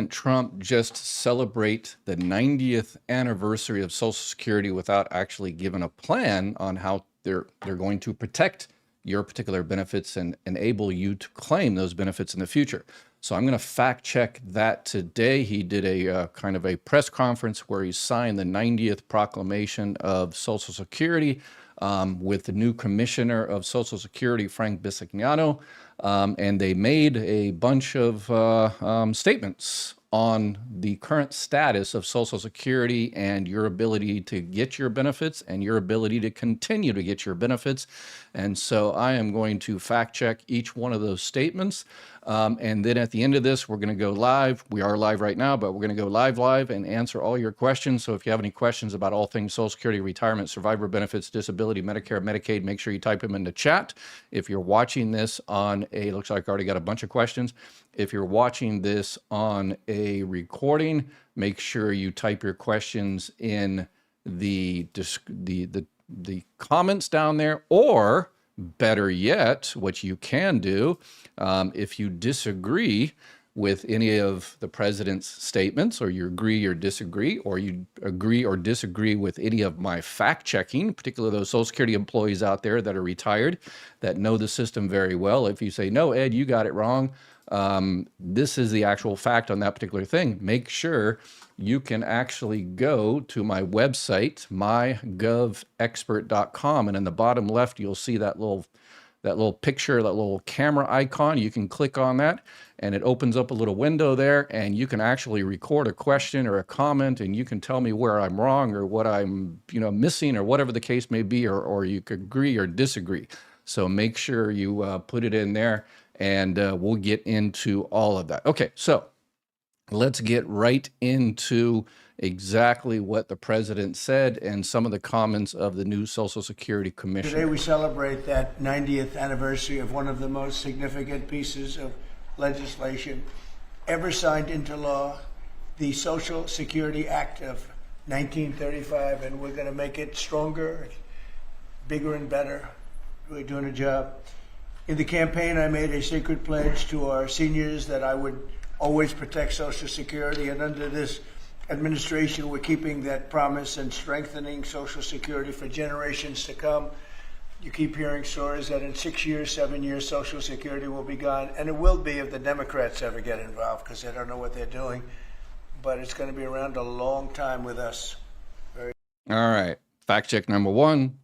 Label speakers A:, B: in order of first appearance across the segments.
A: President Trump just celebrate the 90th anniversary of Social Security without actually giving a plan on how they're going to protect your particular benefits and enable you to claim those benefits in the future. So I'm going to fact check that today. He did a kind of a press conference where he signed the 90th proclamation of Social Security with the new commissioner of Social Security, Frank Bisignano, and they made a bunch of statements on the current status of Social Security and your ability to get your benefits and your ability to continue to get your benefits. And so I am going to fact check each one of those statements. And then at the end of this, we're going to go live. We are live right now, but we're going to go live and answer all your questions. So if you have any questions about all things Social Security, retirement, survivor benefits, disability, Medicare, Medicaid, make sure you type them in the chat. If you're watching this on a, looks like I already got a bunch of questions. If you're watching this on a recording, make sure you type your questions in the comments down there, or better yet, what you can do, if you disagree with any of the president's statements, or you agree or disagree, or you agree or disagree with any of my fact checking, particularly those Social Security employees out there that are retired, that know the system very well. If you say, no, Ed, you got it wrong, this is the actual fact on that particular thing, make sure you can actually go to my website, mygovexpert.com, and in the bottom left, you'll see that little picture, that little camera icon. You can click on that and it opens up a little window there, and you can actually record a question or a comment, and you can tell me where I'm wrong or what I'm missing or whatever the case may be, or you could agree or disagree. So make sure you put it in there, and we'll get into all of that. Okay, so let's get right into exactly what the president said and some of the comments of the new Social Security Commissioner.
B: Today we celebrate that 90th anniversary of one of the most significant pieces of legislation ever signed into law, the Social Security Act of 1935, and we're going to make it stronger, bigger and better. We're doing a job. In the campaign, I made a secret pledge to our seniors that I would always protect Social Security, and under this administration, we're keeping that promise and strengthening Social Security for generations to come. You keep hearing stories that in 6 years, 7 years, Social Security will be gone, and it will be if the Democrats ever get involved, because they don't know what they're doing, but it's going to be around a long time with us.
A: All right, fact check number one.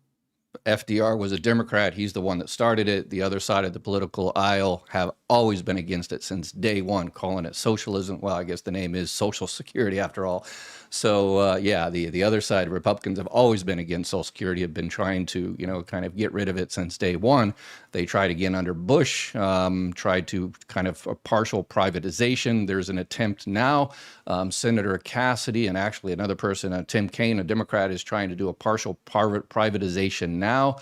A: FDR was a Democrat. He's the one that started it. The other side of the political aisle have always been against it since day one, calling it socialism. Well, I guess the name is Social Security after all. So yeah, the other side, Republicans, have always been against Social Security, have been trying to, kind of get rid of it since day one. They tried again under Bush, tried to kind of a partial privatization. There's an attempt now. Senator Cassidy and actually another person, Tim Kaine, a Democrat, is trying to do a partial privatization now,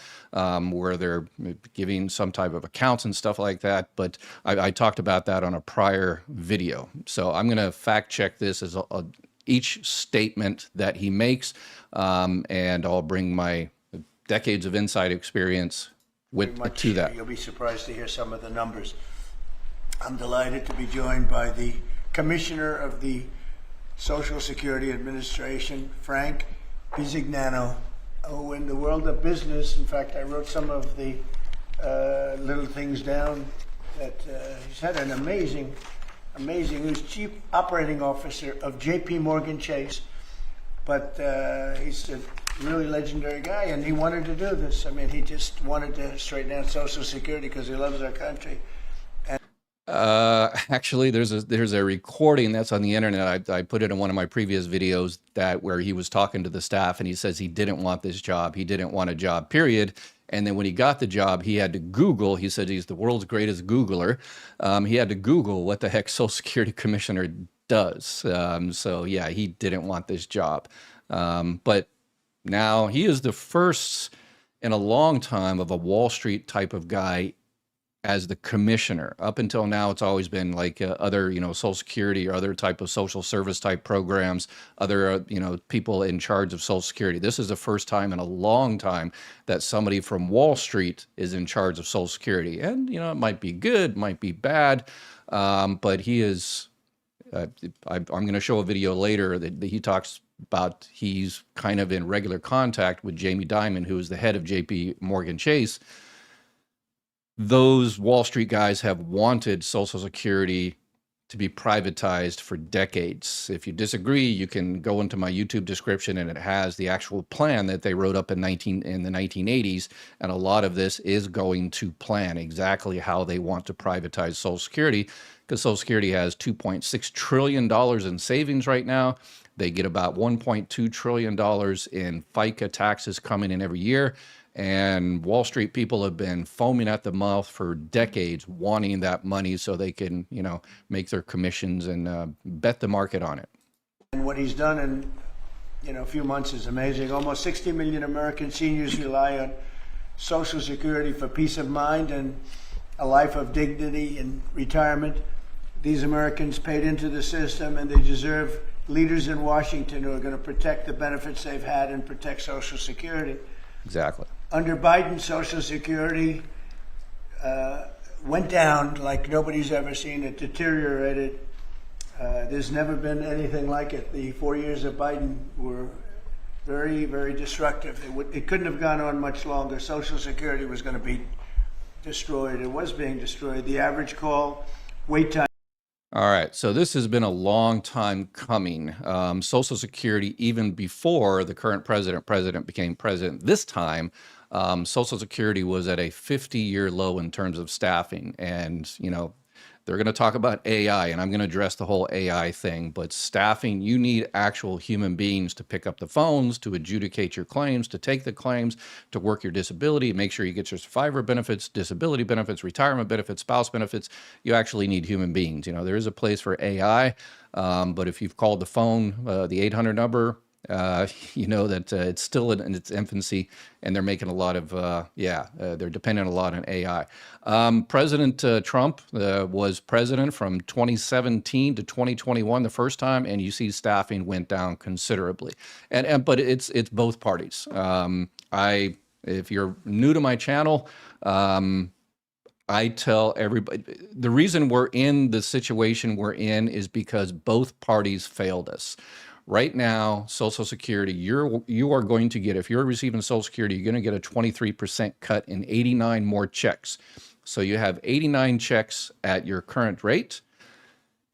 A: where they're giving some type of accounts and stuff like that. But I talked about that on a prior video. So I'm going to fact check this as each statement that he makes, and I'll bring my decades of inside experience to that.
B: You'll be surprised to hear some of the numbers. I'm delighted to be joined by the Commissioner of the Social Security Administration, Frank Bisignano, who in the world of business, in fact, I wrote some of the little things down, that he's had an amazing, he was Chief Operating Officer of J.P. Morgan Chase, but he's a really legendary guy, and he wanted to do this. I mean, he just wanted to straighten out Social Security because he loves our country.
A: Actually, there's a recording that's on the internet. I put it in one of my previous videos where he was talking to the staff, and he says he didn't want this job. He didn't want a job, period. And then when he got the job, he had to Google. He said he's the world's greatest Googler. He had to Google what the heck Social Security Commissioner does. So yeah, he didn't want this job. But now he is the first in a long time of a Wall Street type of guy as the commissioner. Up until now, it's always been like other, Social Security or other type of social service type programs, other, people in charge of Social Security. This is the first time in a long time that somebody from Wall Street is in charge of Social Security. And, it might be good, might be bad, but he is I'm going to show a video later that he talks about he's kind of in regular contact with Jamie Dimon, who is the head of JP Morgan Chase. Those Wall Street guys have wanted Social Security to be privatized for decades. If you disagree, you can go into my YouTube description, and it has the actual plan that they wrote up in the 1980s. And a lot of this is going to plan exactly how they want to privatize Social Security, because Social Security has $2.6 trillion in savings right now. They get about $1.2 trillion in FICA taxes coming in every year. And Wall Street people have been foaming at the mouth for decades, wanting that money so they can, make their commissions and bet the market on it.
B: And what he's done in, a few months is amazing. Almost 60 million American seniors rely on Social Security for peace of mind and a life of dignity in retirement. These Americans paid into the system, and they deserve leaders in Washington who are going to protect the benefits they've had and protect Social Security.
A: Exactly.
B: Under Biden, Social Security went down like nobody's ever seen it, deteriorated. There's never been anything like it. The 4 years of Biden were very, very destructive. It couldn't have gone on much longer. Social Security was going to be destroyed. It was being destroyed. The average call wait time.
A: All right, so this has been a long time coming. Social Security, even before the current president became president this time, Social Security was at a 50-year low in terms of staffing. And, they're going to talk about AI, and I'm going to address the whole AI thing. But staffing, you need actual human beings to pick up the phones, to adjudicate your claims, to take the claims, to work your disability, make sure you get your survivor benefits, disability benefits, retirement benefits, spouse benefits. You actually need human beings. There is a place for AI, but if you've called the phone, the 800 number, you know that it's still in its infancy, and they're making a lot of, they're dependent a lot on AI. President Trump was president from 2017 to 2021 the first time, and you see staffing went down considerably. But it's both parties. If you're new to my channel, I tell everybody, the reason we're in the situation we're in is because both parties failed us. Right now, Social Security, you are going to get, if you're receiving Social Security, you're going to get a 23% cut in 89 more checks. So you have 89 checks at your current rate.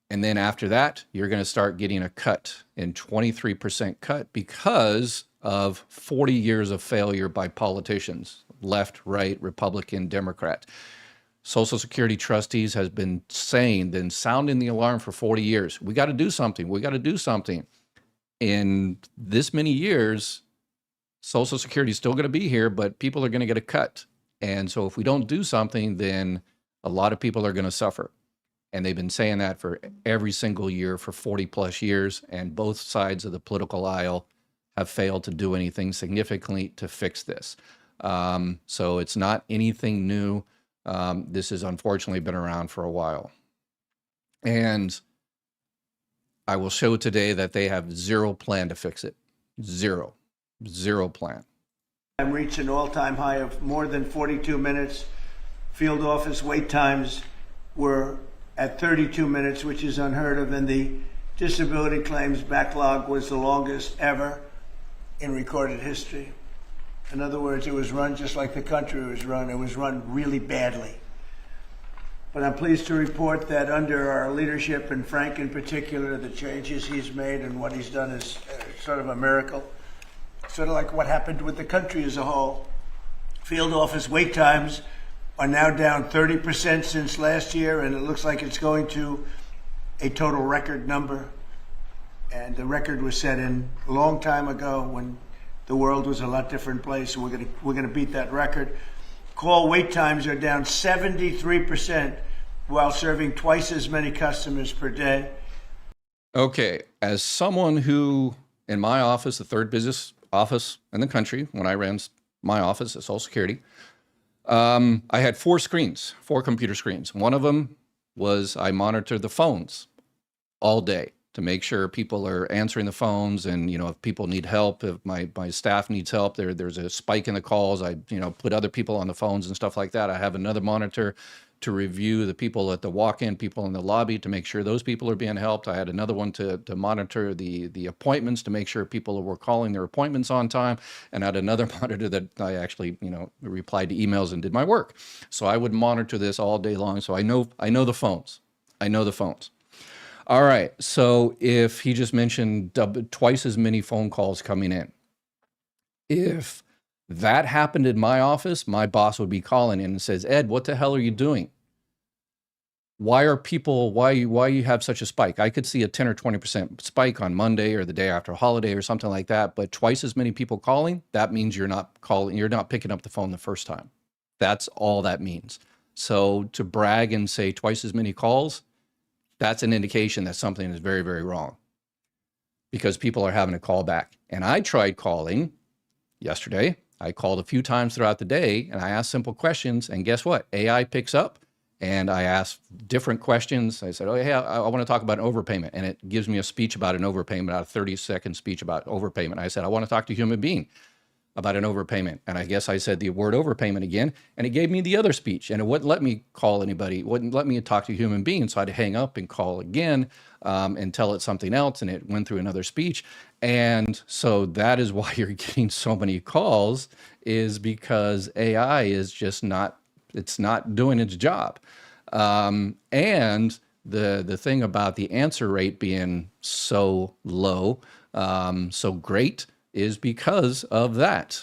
A: And then after that, you're going to start getting a cut in 23% cut because of 40 years of failure by politicians, left, right, Republican, Democrat. Social Security trustees has been sounding the alarm for 40 years. We got to do something. We got to do something. In this many years, Social Security is still going to be here, but people are going to get a cut. And so if we don't do something, then a lot of people are going to suffer. And they've been saying that for every single year for 40 plus years. And both sides of the political aisle have failed to do anything significantly to fix this. So it's not anything new. This has unfortunately been around for a while. And I will show today that they have zero plan to fix it. Zero plan.
B: I'm reached an all-time high of more than 42 minutes. Field office wait times were at 32 minutes, which is unheard of, and the disability claims backlog was the longest ever in recorded history. In other words, it was run just like the country was run. It was run really badly. But I'm pleased to report that under our leadership, and Frank in particular, the changes he's made and what he's done is sort of a miracle. Sort of like what happened with the country as a whole. Field office wait times are now down 30% since last year, and it looks like it's going to a total record number. And the record was set in a long time ago when the world was a lot different place. So we're gonna beat that record. Call wait times are down 73% while serving twice as many customers per day.
A: Okay, as someone who, in my office, the third business office in the country, when I ran my office at Social Security, I had four computer screens. One of them was I monitored the phones all day to make sure people are answering the phones, and if people need help, if my staff needs help, there's a spike in the calls, I put other people on the phones and stuff like that. I have another monitor to review the people at the walk-in, people in the lobby, to make sure those people are being helped. I had another one to monitor the appointments, to make sure people were calling their appointments on time. And I had another monitor that I actually, replied to emails and did my work. So I would monitor this all day long. So I know the phones. I know the phones. All right. So if he just mentioned twice as many phone calls coming in, if that happened in my office, my boss would be calling in and says, Ed, what the hell are you doing? Why you have such a spike? I could see a 10 or 20% spike on Monday or the day after a holiday or something like that, but twice as many people calling, that means you're not picking up the phone the first time. That's all that means. So to brag and say twice as many calls, that's an indication that something is very, very wrong, because people are having to call back. And I tried calling yesterday. I called a few times throughout the day and I asked simple questions, and guess what? AI picks up, and I asked different questions. I said, oh, hey, I want to talk about an overpayment. And it gives me a speech about an overpayment, a 30-second speech about overpayment. I said, I want to talk to a human being about an overpayment. And I guess I said the word overpayment again, and it gave me the other speech, and it wouldn't let me call anybody. It wouldn't let me talk to a human being. So I had to hang up and call again and tell it something else, and it went through another speech. And so that is why you're getting so many calls, is because AI is just not doing its job. And the thing about the answer rate being so low, so great, is because of that.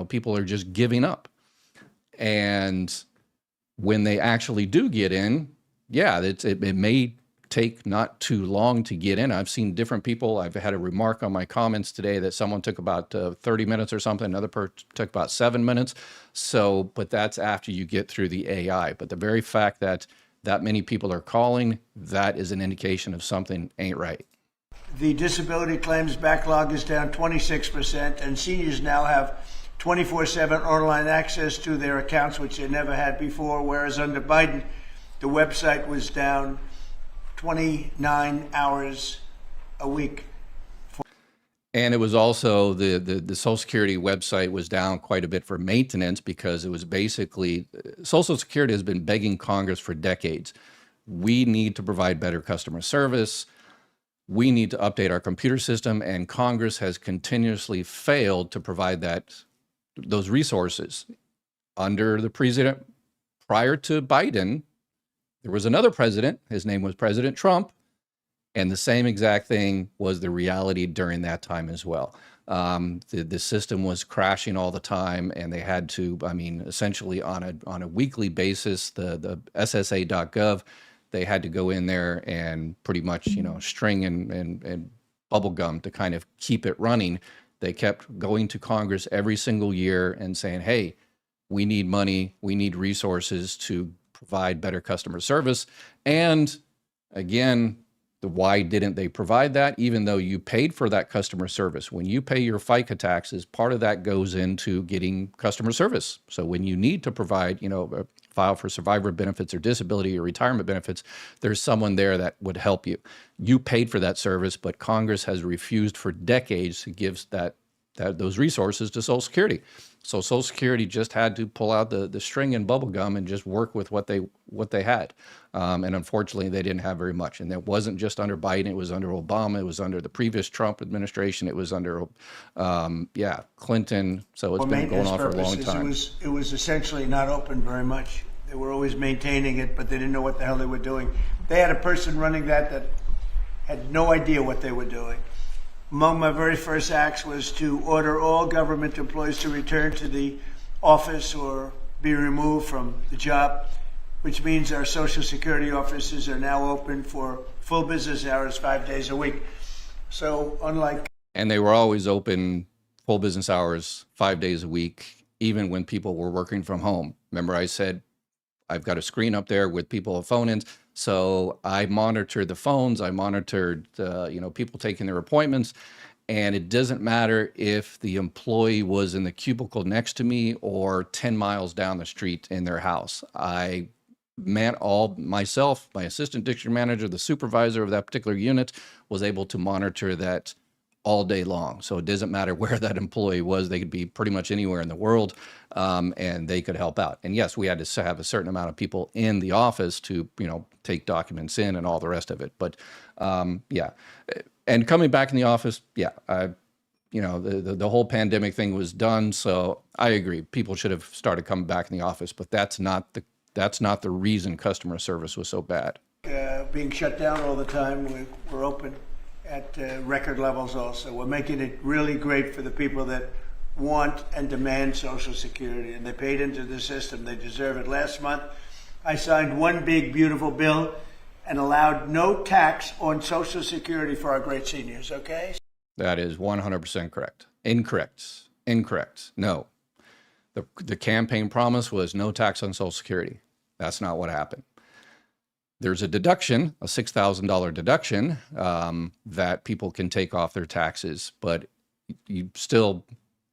A: People are just giving up. And when they actually do get in, yeah, it may take not too long to get in. I've seen different people. I've had a remark on my comments today that someone took about 30 minutes or something. Another person took about 7 minutes. So, but that's after you get through the AI. But the very fact that many people are calling, that is an indication of something ain't right.
B: The disability claims backlog is down 26%, and seniors now have 24/7 online access to their accounts, which they never had before, whereas under Biden, the website was down 29 hours a week.
A: And it was also the Social Security website was down quite a bit for maintenance, because it was basically, Social Security has been begging Congress for decades. We need to provide better customer service. We need to update our computer system, and Congress has continuously failed to provide those resources. Under the president, prior to Biden, there was another president. His name was President Trump, and the same exact thing was the reality during that time as well. The system was crashing all the time, and they had to, essentially on a weekly basis, the SSA.gov, they had to go in there and pretty much, string and bubble gum to kind of keep it running. They kept going to Congress every single year and saying, hey, we need money, we need resources to provide better customer service. And again, why didn't they provide that, even though you paid for that customer service? When you pay your FICA taxes, part of that goes into getting customer service. So when you need to provide, file for survivor benefits or disability or retirement benefits, there's someone there that would help you. You paid for that service, but Congress has refused for decades to give those resources to Social Security. So Social Security just had to pull out the string and bubble gum and just work with what they had. And unfortunately, they didn't have very much. And that wasn't just under Biden. It was under Obama. It was under the previous Trump administration. It was under, Clinton. So it's been going on for a long time.
B: It was essentially not open very much. They were always maintaining it, but they didn't know what the hell they were doing. They had a person running that had no idea what they were doing. Among my very first acts was to order all government employees to return to the office or be removed from the job, which means our Social Security offices are now open for full business hours 5 days a week. So
A: And they were always open full business hours 5 days a week, even when people were working from home. Remember I said, I've got a screen up there with people with phone-ins. So I monitored the phones. I monitored, people taking their appointments. And it doesn't matter if the employee was in the cubicle next to me or 10 miles down the street in their house. Myself, my assistant district manager, the supervisor of that particular unit was able to monitor that all day long. So it doesn't matter where that employee was. They could be pretty much anywhere in the world, and they could help out. And yes, we had to have a certain amount of people in the office to, take documents in and all the rest of it. But yeah, and coming back in the office, yeah, the whole pandemic thing was done. So I agree, people should have started coming back in the office, but that's not the reason customer service was so bad.
B: Being shut down all the time, we're open at record levels also. We're making it really great for the people that want and demand Social Security, and they paid into the system. They deserve it. Last month, I signed one big, beautiful bill and allowed no tax on Social Security for our great seniors, okay?
A: That is 100% correct. Incorrect. No. The campaign promise was no tax on Social Security. That's not what happened. There's a deduction, a $6,000 deduction that people can take off their taxes, but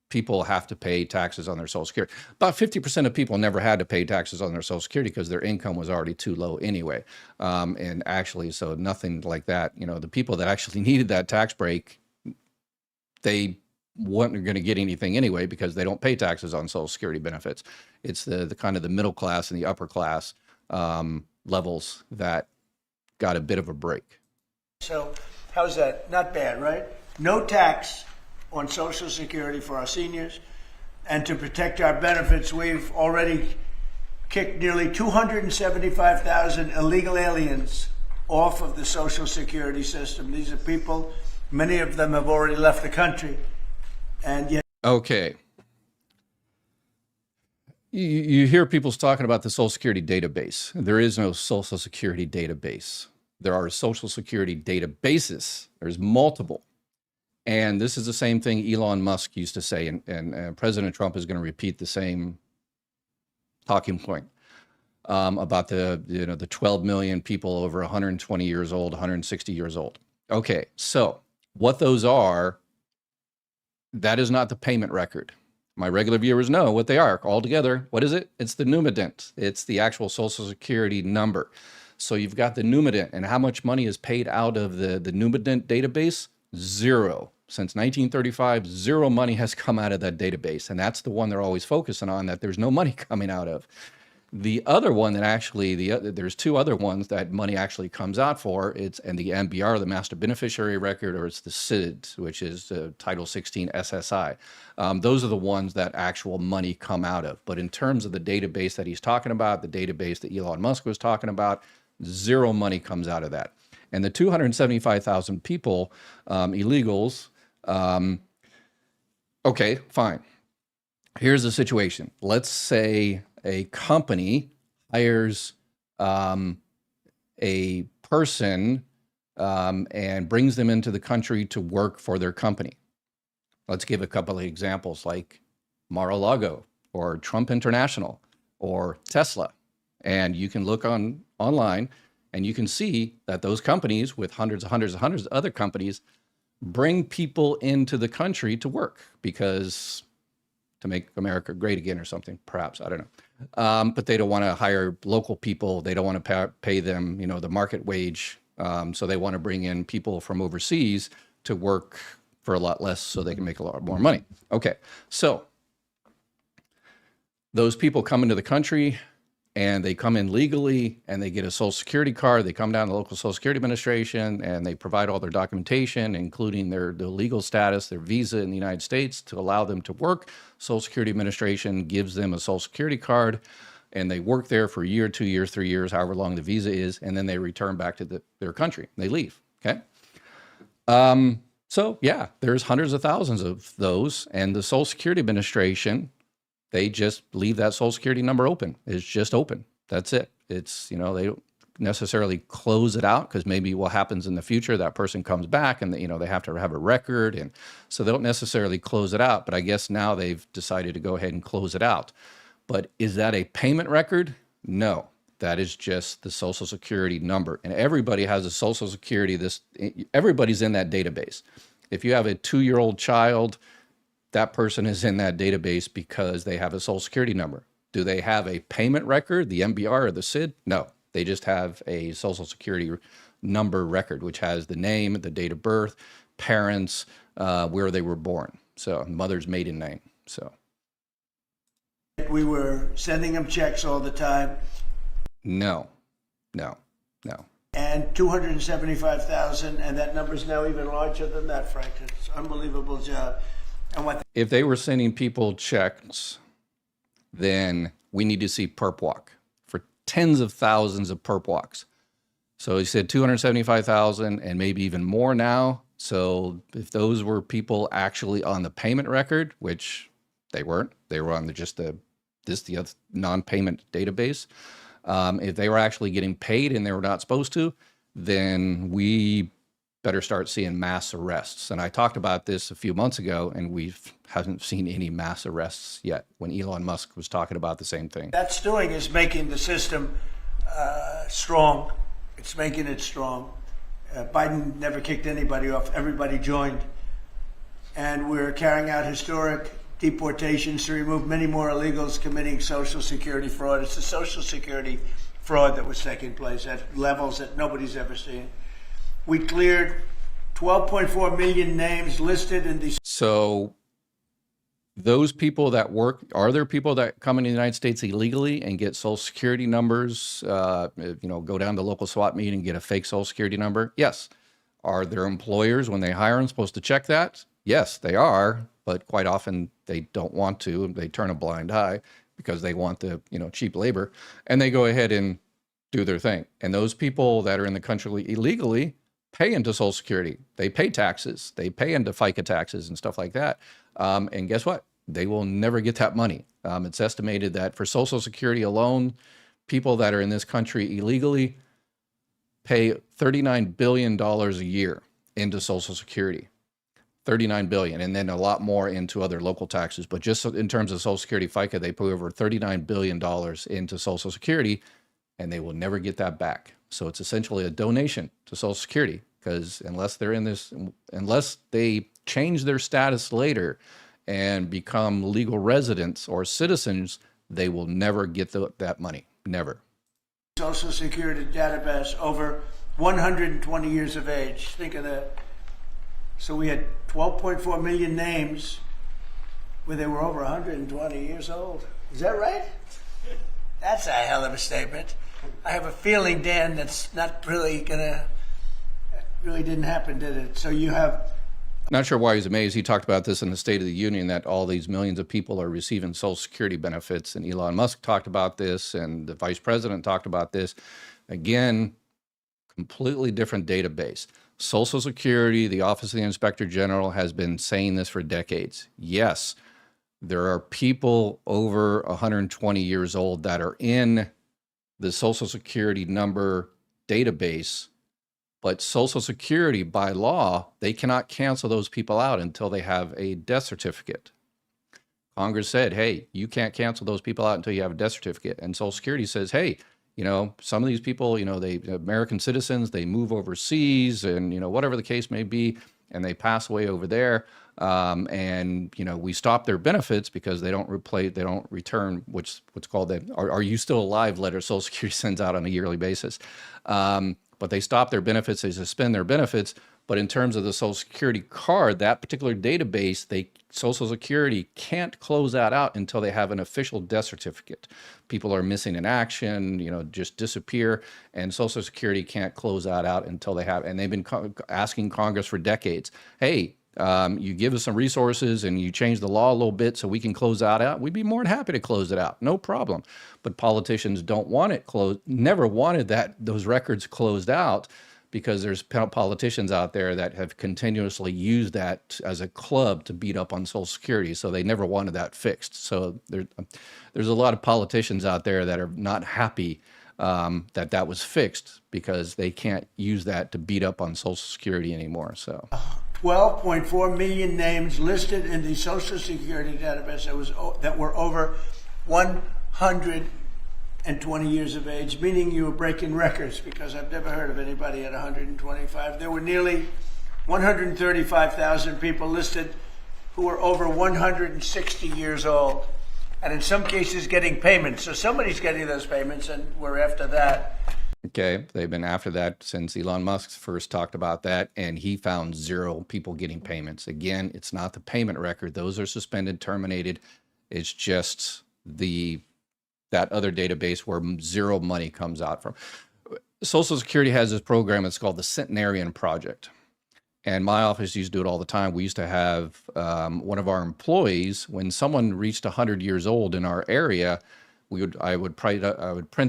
A: people have to pay taxes on their Social Security. About 50% of people never had to pay taxes on their Social Security because their income was already too low anyway. And actually, so nothing like that. The people that actually needed that tax break, they weren't going to get anything anyway because they don't pay taxes on Social Security benefits. It's the kind of the middle class and the upper class levels that got a bit of a break.
B: So how's that? Not bad, right? No tax on Social Security for our seniors. And to protect our benefits, we've already kicked nearly 275,000 illegal aliens off of the Social Security system. These are people, many of them have already left the country. And yet.
A: Okay. You hear people talking about the Social Security database. There is no Social Security database. There are Social Security databases. There's multiple. And this is the same thing Elon Musk used to say, and President Trump is going to repeat the same talking point about the 12 million people over 120 years old, 160 years old. Okay, so what those are, that is not the payment record. My regular viewers know what they are altogether. What is it? It's the numident. It's the actual Social Security number. So you've got the numident, and how much money is paid out of the numident database? Zero. Since 1935, zero money has come out of that database, and that's the one they're always focusing on, that there's no money coming out of. The other one that actually, there's two other ones that money actually comes out for. And the MBR, the Master Beneficiary Record, or it's the SID, which is Title 16 SSI. Those are the ones that actual money come out of. But in terms of the database that he's talking about, the database that Elon Musk was talking about, zero money comes out of that. And the 275,000 people, illegals, okay, fine. Here's the situation. Let's say a company hires a person and brings them into the country to work for their company. Let's give a couple of examples like Mar-a-Lago or Trump International or Tesla. And you can look online and you can see that those companies with hundreds of other companies bring people into the country to work because to make America great again or something, perhaps, I don't know. But they don't want to hire local people. They don't want to pay them, the market wage. So they want to bring in people from overseas to work for a lot less so they can make a lot more money. Okay, so those people come into the country and they come in legally and they get a Social Security card. They come down to the local Social Security Administration and they provide all their documentation, including their legal status, their visa in the United States to allow them to work. Social Security Administration gives them a Social Security card and they work there for a year, 2 years, 3 years, however long the visa is, and then they return back to their country. They leave, okay? So yeah, there's hundreds of thousands of those, and the Social Security Administration, they just leave that Social Security number open. It's just open. That's it. It's, they don't necessarily close it out because maybe what happens in the future, that person comes back and, they have to have a record. And so they don't necessarily close it out. But I guess now they've decided to go ahead and close it out. But is that a payment record? No, that is just the Social Security number. And everybody has a Social Security. Everybody's in that database. If you have a 2-year-old child, that person is in that database because they have a Social Security number. Do they have a payment record, the MBR or the SID? No, they just have a Social Security number record, which has the name, the date of birth, parents, where they were born. So mother's maiden name. So
B: We were sending them checks all the time.
A: no.
B: And 275,000, and that number's now even larger than that, Frank. It's an unbelievable job. And what
A: If they were sending people checks, then we need to see perp walk for tens of thousands of perp walks. So he said 275,000 and maybe even more now. So if those were people actually on the payment record, which they weren't, they were on the other non-payment database. If they were actually getting paid and they were not supposed to, then we better start seeing mass arrests. And I talked about this a few months ago, and we haven't seen any mass arrests yet when Elon Musk was talking about the same thing.
B: that's doing is making the system strong. It's making it strong. Biden never kicked anybody off. Everybody joined. And we're carrying out historic deportations to remove many more illegals committing Social Security fraud. It's the Social Security fraud that was taking place at levels that nobody's ever seen. We cleared 12.4 million names listed in the...
A: So those people that work, are there people that come into the United States illegally and get Social Security numbers, go down to the local SWAT meeting and get a fake Social Security number? Yes. Are their employers, when they hire them, supposed to check that? Yes, they are, but quite often they don't want to. They turn a blind eye because they want the cheap labor, and they go ahead and do their thing. And those people that are in the country illegally pay into Social Security. They pay taxes. They pay into FICA taxes and stuff like that. And guess what? They will never get that money. It's estimated that for Social Security alone, people that are in this country illegally pay $39 billion a year into Social Security. 39 billion, and then a lot more into other local taxes. But just in terms of Social Security FICA, they put over $39 billion into Social Security, and they will never get that back. So it's essentially a donation to Social Security, because unless they change their status later and become legal residents or citizens, they will never get that money. Never.
B: Social Security database over 120 years of age. Think of that. So we had 12.4 million names where they were over 120 years old. Is that right? That's a hell of a statement. I have a feeling, Dan, that's not really didn't happen, did it? So you have...
A: Not sure why he's amazed. He talked about this in the State of the Union, that all these millions of people are receiving Social Security benefits. And Elon Musk talked about this, and the Vice President talked about this. Again, completely different database. Social Security, the Office of the Inspector General has been saying this for decades. Yes, there are people over 120 years old that are in the Social Security number database, but Social Security, by law, they cannot cancel those people out until they have a death certificate. Congress said, hey, you can't cancel those people out until you have a death certificate. And Social Security says, hey, some of these people, they American citizens, they move overseas and, whatever the case may be, and they pass away over there. And we stop their benefits because they don't return what's called the "Are you still alive?" letter Social Security sends out on a yearly basis. But they stop their benefits, they suspend their benefits. But in terms of the Social Security card, that particular database, Social Security can't close that out until they have an official death certificate. People are missing in action, just disappear, and Social Security can't close that out until they have. And they've been asking Congress for decades, hey, you give us some resources and you change the law a little bit so we can close that out. We'd be more than happy to close it out, no problem. But politicians don't want it closed, never wanted those records closed out, because there's politicians out there that have continuously used that as a club to beat up on Social Security. So they never wanted that fixed. So there's a lot of politicians out there that are not happy that was fixed, because they can't use that to beat up on Social Security anymore. So
B: 12.4 million names listed in the Social Security database that were over 120 years of age, meaning you were breaking records, because I've never heard of anybody at 125. There were nearly 135,000 people listed who were over 160 years old, and in some cases getting payments. So somebody's getting those payments, and we're after that.
A: Okay, they've been after that since Elon Musk first talked about that, and he found 0 people getting payments. Again, it's not the payment record; those are suspended, terminated. It's just that other database where 0 money comes out from. Social Security has this program. It's called the Centenarian Project, and my office used to do it all the time. We used to have one of our employees, when someone reached 100 years old in our area, I would print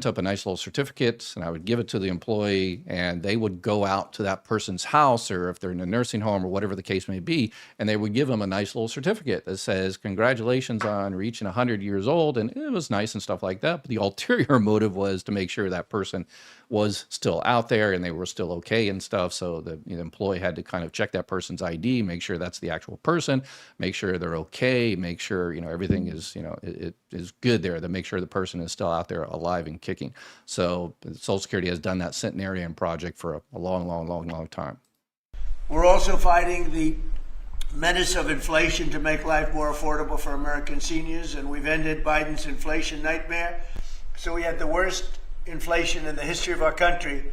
A: up a nice little certificate, and I would give it to the employee, and they would go out to that person's house, or if they're in a nursing home or whatever the case may be, and they would give them a nice little certificate that says, congratulations on reaching 100 years old. And it was nice and stuff like that. But the ulterior motive was to make sure that person was still out there and they were still okay and stuff. So the employee had to kind of check that person's ID, make sure that's the actual person, make sure they're okay, make sure, everything is, it is good there, to make sure the person is still out there alive and kicking. So Social Security has done that Centenarian Project for a long time.
B: We're also fighting the menace of inflation to make life more affordable for American seniors, and we've ended Biden's inflation nightmare. So we had the worst inflation in the history of our country,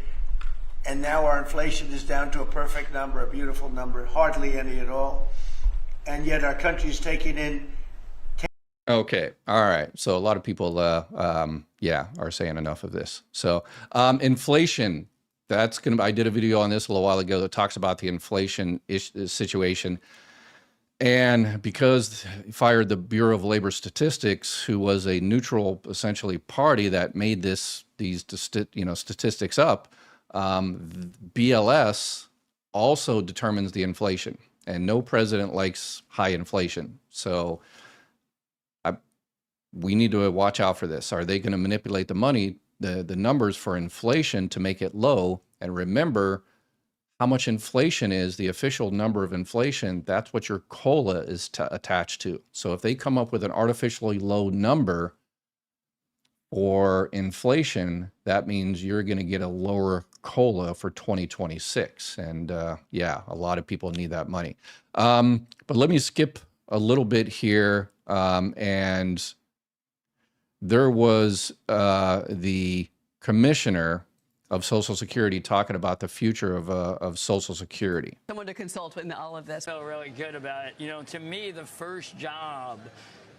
B: and now our inflation is down to a perfect number, a beautiful number, hardly any at all. And yet our country is taking in.
A: Okay. All right. So a lot of people, are saying enough of this. So inflation, I did a video on this a little while ago that talks about the inflation situation. And because he fired the Bureau of Labor Statistics, who was a neutral, essentially, party that made these statistics up, BLS also determines the inflation, and no president likes high inflation. So we need to watch out for this. Are they going to manipulate the money, the numbers for inflation, to make it low? And remember, how much inflation is the official number of inflation, that's what your COLA is attached to. So if they come up with an artificially low number for inflation, that means you're going to get a lower COLA for 2026. And a lot of people need that money. But let me skip a little bit here. And there was the commissioner of Social Security talking about the future of Social Security.
C: Someone to consult with in all of this.
D: I feel really good about it. To me, the first job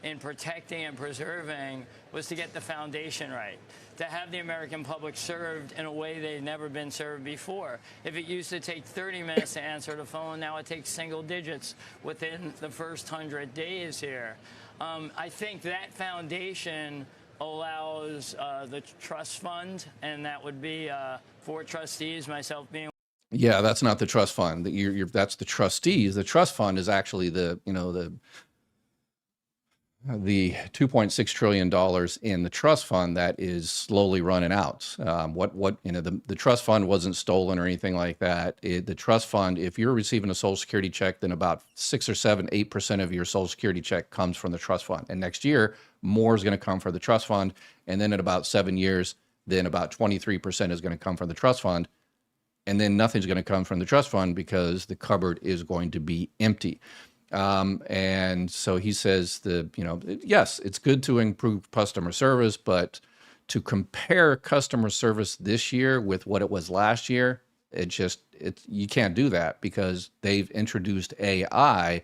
D: in protecting and preserving was to get the foundation right, to have the American public served in a way they've never been served before. If it used to take 30 minutes to answer the phone, now it takes single digits within the first 100 days here. I think that foundation allows the trust fund, and that would be 4 trustees, myself being.
A: Yeah, that's not the trust fund. That's the trustees. The trust fund is actually the $2.6 trillion in the trust fund that is slowly running out. The trust fund wasn't stolen or anything like that. The trust fund, if you're receiving a Social Security check, then about 6 or 7, 8% of your Social Security check comes from the trust fund. And next year, more is going to come from the trust fund. And then in about 7 years, then about 23% is going to come from the trust fund. And then nothing's going to come from the trust fund because the cupboard is going to be empty. And so he says yes, it's good to improve customer service, but to compare customer service this year with what it was last year, you can't do that because they've introduced AI.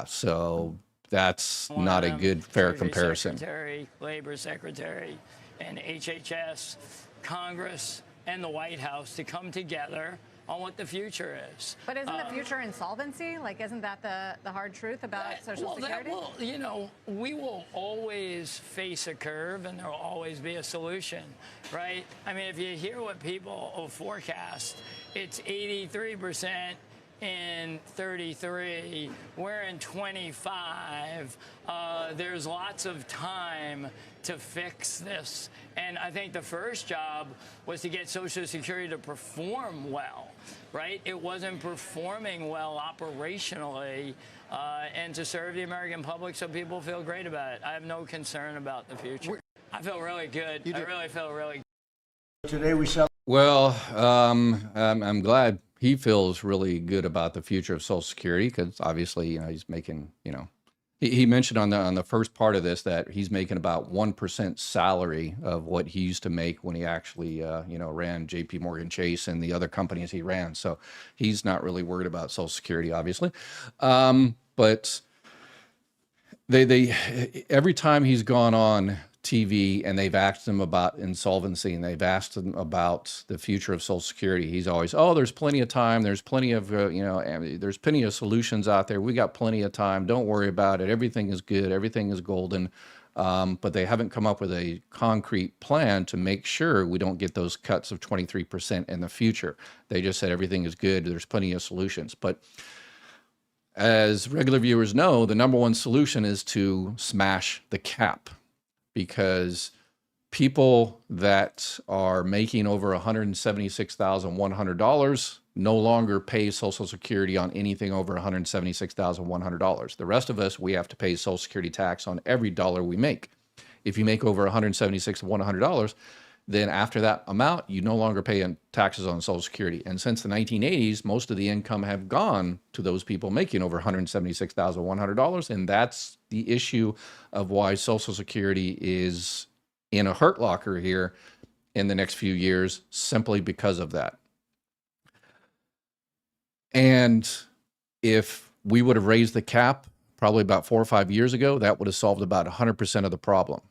A: So that's not a good, fair comparison.
D: Secretary, Labor Secretary, and HHS, Congress, and the White House to come together on what the future is.
E: But isn't the future insolvency? Like, isn't that the hard truth about Social Security?
D: We will always face a curve, and there will always be a solution, right? I mean, if you hear what people forecast, it's 83% in 33, we're in 25. There's lots of time to fix this. And I think the first job was to get Social Security to perform well, right? It wasn't performing well operationally, and to serve the American public so people feel great about it. I have no concern about the future. I feel really good. I really feel really good.
B: Today we sell.
A: Well, I'm glad he feels really good about the future of Social Security because obviously, he's making, He mentioned on the first part of this that he's making about 1% salary of what he used to make when he actually ran J.P. Morgan Chase and the other companies he ran. So he's not really worried about Social Security, obviously. But they every time he's gone on TV and they've asked him about insolvency and they've asked him about the future of Social Security, he's always, oh, there's plenty of time. There's plenty of, there's plenty of solutions out there. We got plenty of time. Don't worry about it. Everything is good. Everything is golden. But they haven't come up with a concrete plan to make sure we don't get those cuts of 23% in the future. They just said everything is good. There's plenty of solutions. But as regular viewers know, the number one solution is to smash the cap, because people that are making over $176,100 no longer pay Social Security on anything over $176,100. The rest of us, we have to pay Social Security tax on every dollar we make. If you make over $176,100, then after that amount, you no longer pay taxes on Social Security. And since the 1980s, most of the income have gone to those people making over $176,100. And that's the issue of why Social Security is in a hurt locker here in the next few years, simply because of that. And if we would have raised the cap probably about 4 or 5 years ago, that would have solved about 100% of the problem.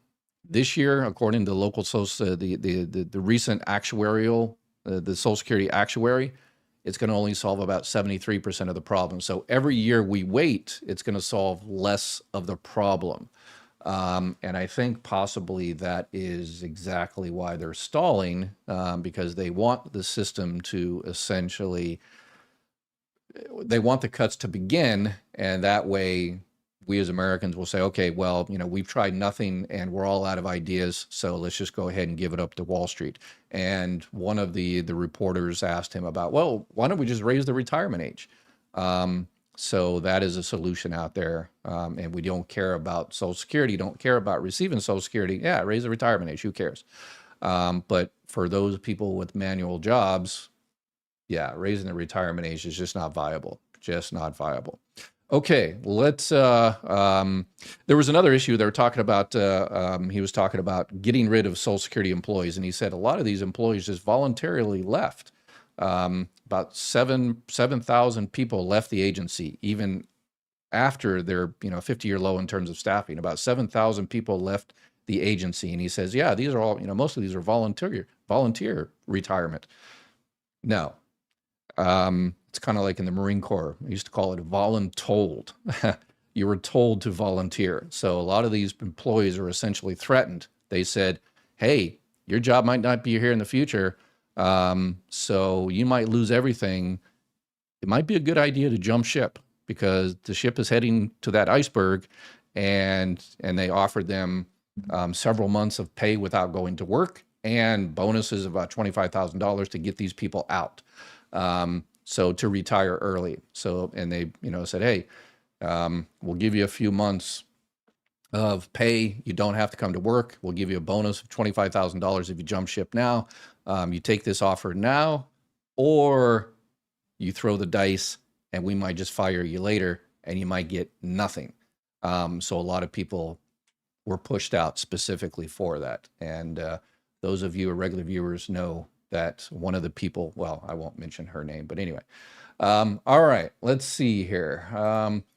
A: This year, according to the local social, the recent actuarial, the Social Security actuary, it's going to only solve about 73% of the problem. So every year we wait, it's going to solve less of the problem. And I think possibly that is exactly why they're stalling, because they want the system to essentially, they want the cuts to begin, and that way we as Americans will say, okay, well, we've tried nothing and we're all out of ideas, so let's just go ahead and give it up to Wall Street. And one of the reporters asked him about, well, why don't we just raise the retirement age? So that is a solution out there. And we don't care about Social Security, don't care about receiving Social Security. Yeah, raise the retirement age, who cares? But for those people with manual jobs, yeah, raising the retirement age is just not viable, just not viable. Okay, let's, there was another issue they were talking about, he was talking about getting rid of Social Security employees, and he said a lot of these employees just voluntarily left. About 7,000 people left the agency, even after their 50-year low in terms of staffing. About 7,000 people left the agency, and he says, yeah, these are all, most of these are volunteer retirement. No. It's kind of like in the Marine Corps. I used to call it voluntold. You were told to volunteer. So a lot of these employees are essentially threatened. They said, hey, your job might not be here in the future, so you might lose everything. It might be a good idea to jump ship, because the ship is heading to that iceberg, and they offered them several months of pay without going to work and bonuses of about $25,000 to get these people out. So to retire early. So, and they, said, hey, we'll give you a few months of pay. You don't have to come to work. We'll give you a bonus of $25,000 if you jump ship now. You take this offer now, or you throw the dice and we might just fire you later and you might get nothing. So a lot of people were pushed out specifically for that. And those of you who are regular viewers know that one of the people, well, I won't mention her name, but anyway. All right, let's see here.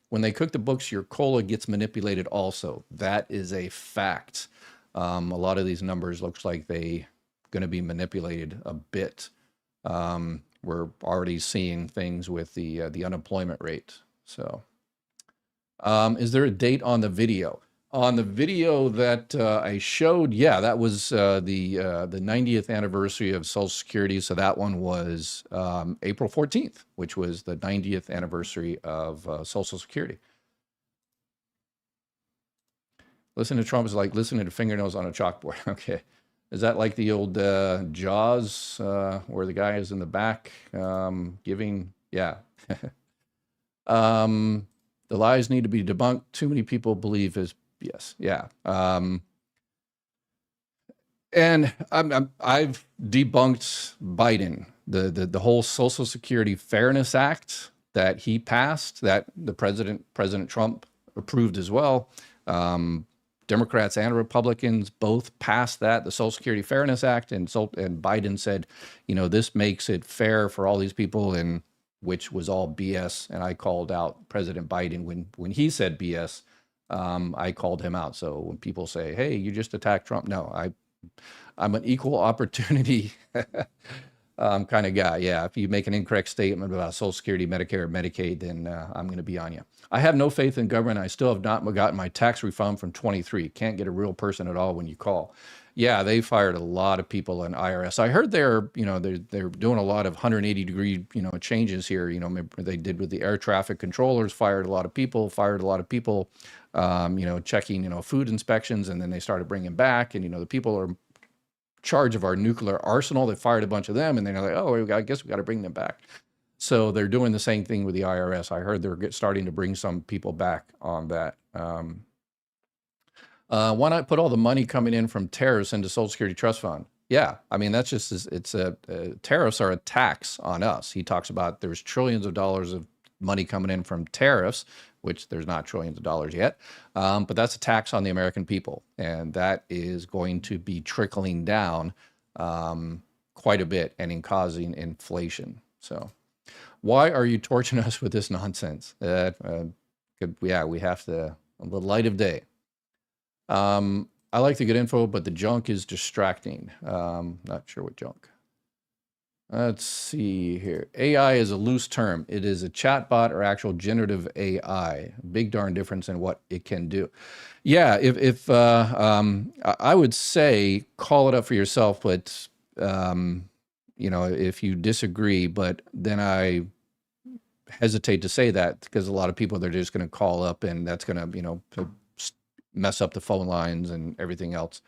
A: When they cook the books, your COLA gets manipulated also. That is a fact. A lot of these numbers looks like they going to be manipulated a bit. We're already seeing things with the unemployment rate. So is there a date on the video? On the video that I showed, yeah, that was the 90th anniversary of Social Security. So that one was April 14th, which was the 90th anniversary of Social Security. Listening to Trump is like listening to fingernails on a chalkboard. Okay. Is that like the old Jaws where the guy is in the back giving? Yeah. The lies need to be debunked. Too many people believe his. Yes. Yeah. And I've debunked Biden, the whole Social Security Fairness Act that he passed, that the President Trump approved as well. Democrats and Republicans both passed that, the Social Security Fairness Act, and Biden said, this makes it fair for all these people, and which was all BS. And I called out President Biden when he said BS. I called him out. So when people say, "Hey, you just attacked Trump," no, I'm an equal opportunity kind of guy. Yeah, if you make an incorrect statement about Social Security, Medicare, or Medicaid, then I'm going to be on you. I have no faith in government. I still have not gotten my tax refund from 23. Can't get a real person at all when you call. Yeah, they fired a lot of people in IRS. I heard they're doing a lot of 180-degree, changes here. Remember they did with the air traffic controllers, fired a lot of people, checking, food inspections, and then they started bringing back, and, the people are in charge of our nuclear arsenal. They fired a bunch of them, and then they're like, oh, I guess we got to bring them back. So they're doing the same thing with the IRS. I heard they're starting to bring some people back on that. Why not put all the money coming in from tariffs into Social Security Trust Fund? Yeah, I mean, that's just, tariffs are a tax on us. He talks about there's trillions of dollars of money coming in from tariffs, which there's not trillions of dollars yet, but that's a tax on the American people. And that is going to be trickling down quite a bit and causing inflation. So why are you torturing us with this nonsense? We have to, the light of day. I like to get info, but the junk is distracting. Not sure what junk. Let's see here. AI is a loose term. It is a chatbot or actual generative AI. Big darn difference in what it can do. Yeah, if I would say call it up for yourself, but if you disagree, but then I hesitate to say that because a lot of people, they're just going to call up and that's going to, mess up the phone lines and everything else.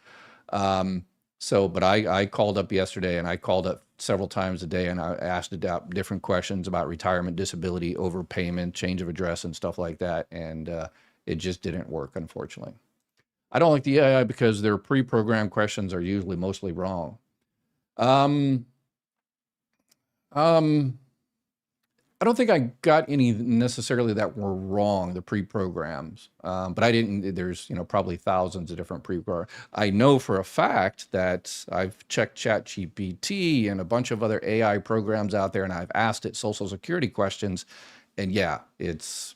A: But I called up yesterday, and I called up several times a day, and I asked different questions about retirement, disability, overpayment, change of address, and stuff like that. And it just didn't work, unfortunately. I don't like the AI because their pre-programmed questions are usually mostly wrong. I don't think I got any necessarily that were wrong, the pre-programs, but I didn't, there's, probably thousands of different pre-programs. I know for a fact that I've checked ChatGPT and a bunch of other AI programs out there, and I've asked it Social Security questions, and yeah, it's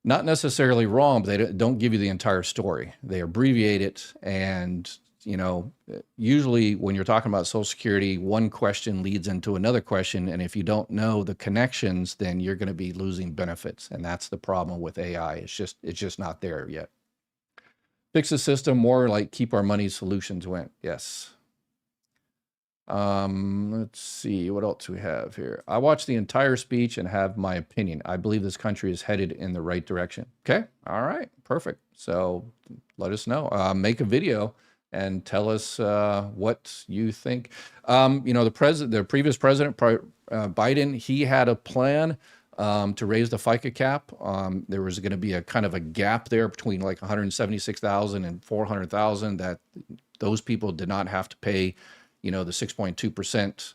A: not necessarily wrong, but they don't give you the entire story. They abbreviate it, and usually when you're talking about Social Security, one question leads into another question. And if you don't know the connections, then you're going to be losing benefits. And that's the problem with AI. It's just not there yet. Fix the system, more like keep our money solutions went. Yes. Let's see, what else we have here. I watched the entire speech and have my opinion. I believe this country is headed in the right direction. Okay. All right. Perfect. So let us know. Make a video and tell us what you think. The previous president, Biden, he had a plan to raise the FICA cap. There was going to be a kind of a gap there between like 176,000 and 400,000 that those people did not have to pay, the 6.2%.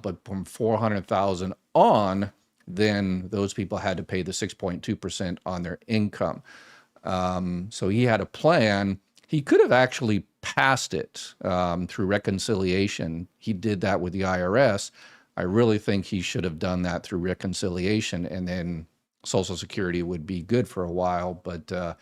A: But from 400,000 on, then those people had to pay the 6.2% on their income. So he had a plan. He could have actually passed it through reconciliation. He did that with the IRS. I really think he should have done that through reconciliation, and then Social Security would be good for a while. But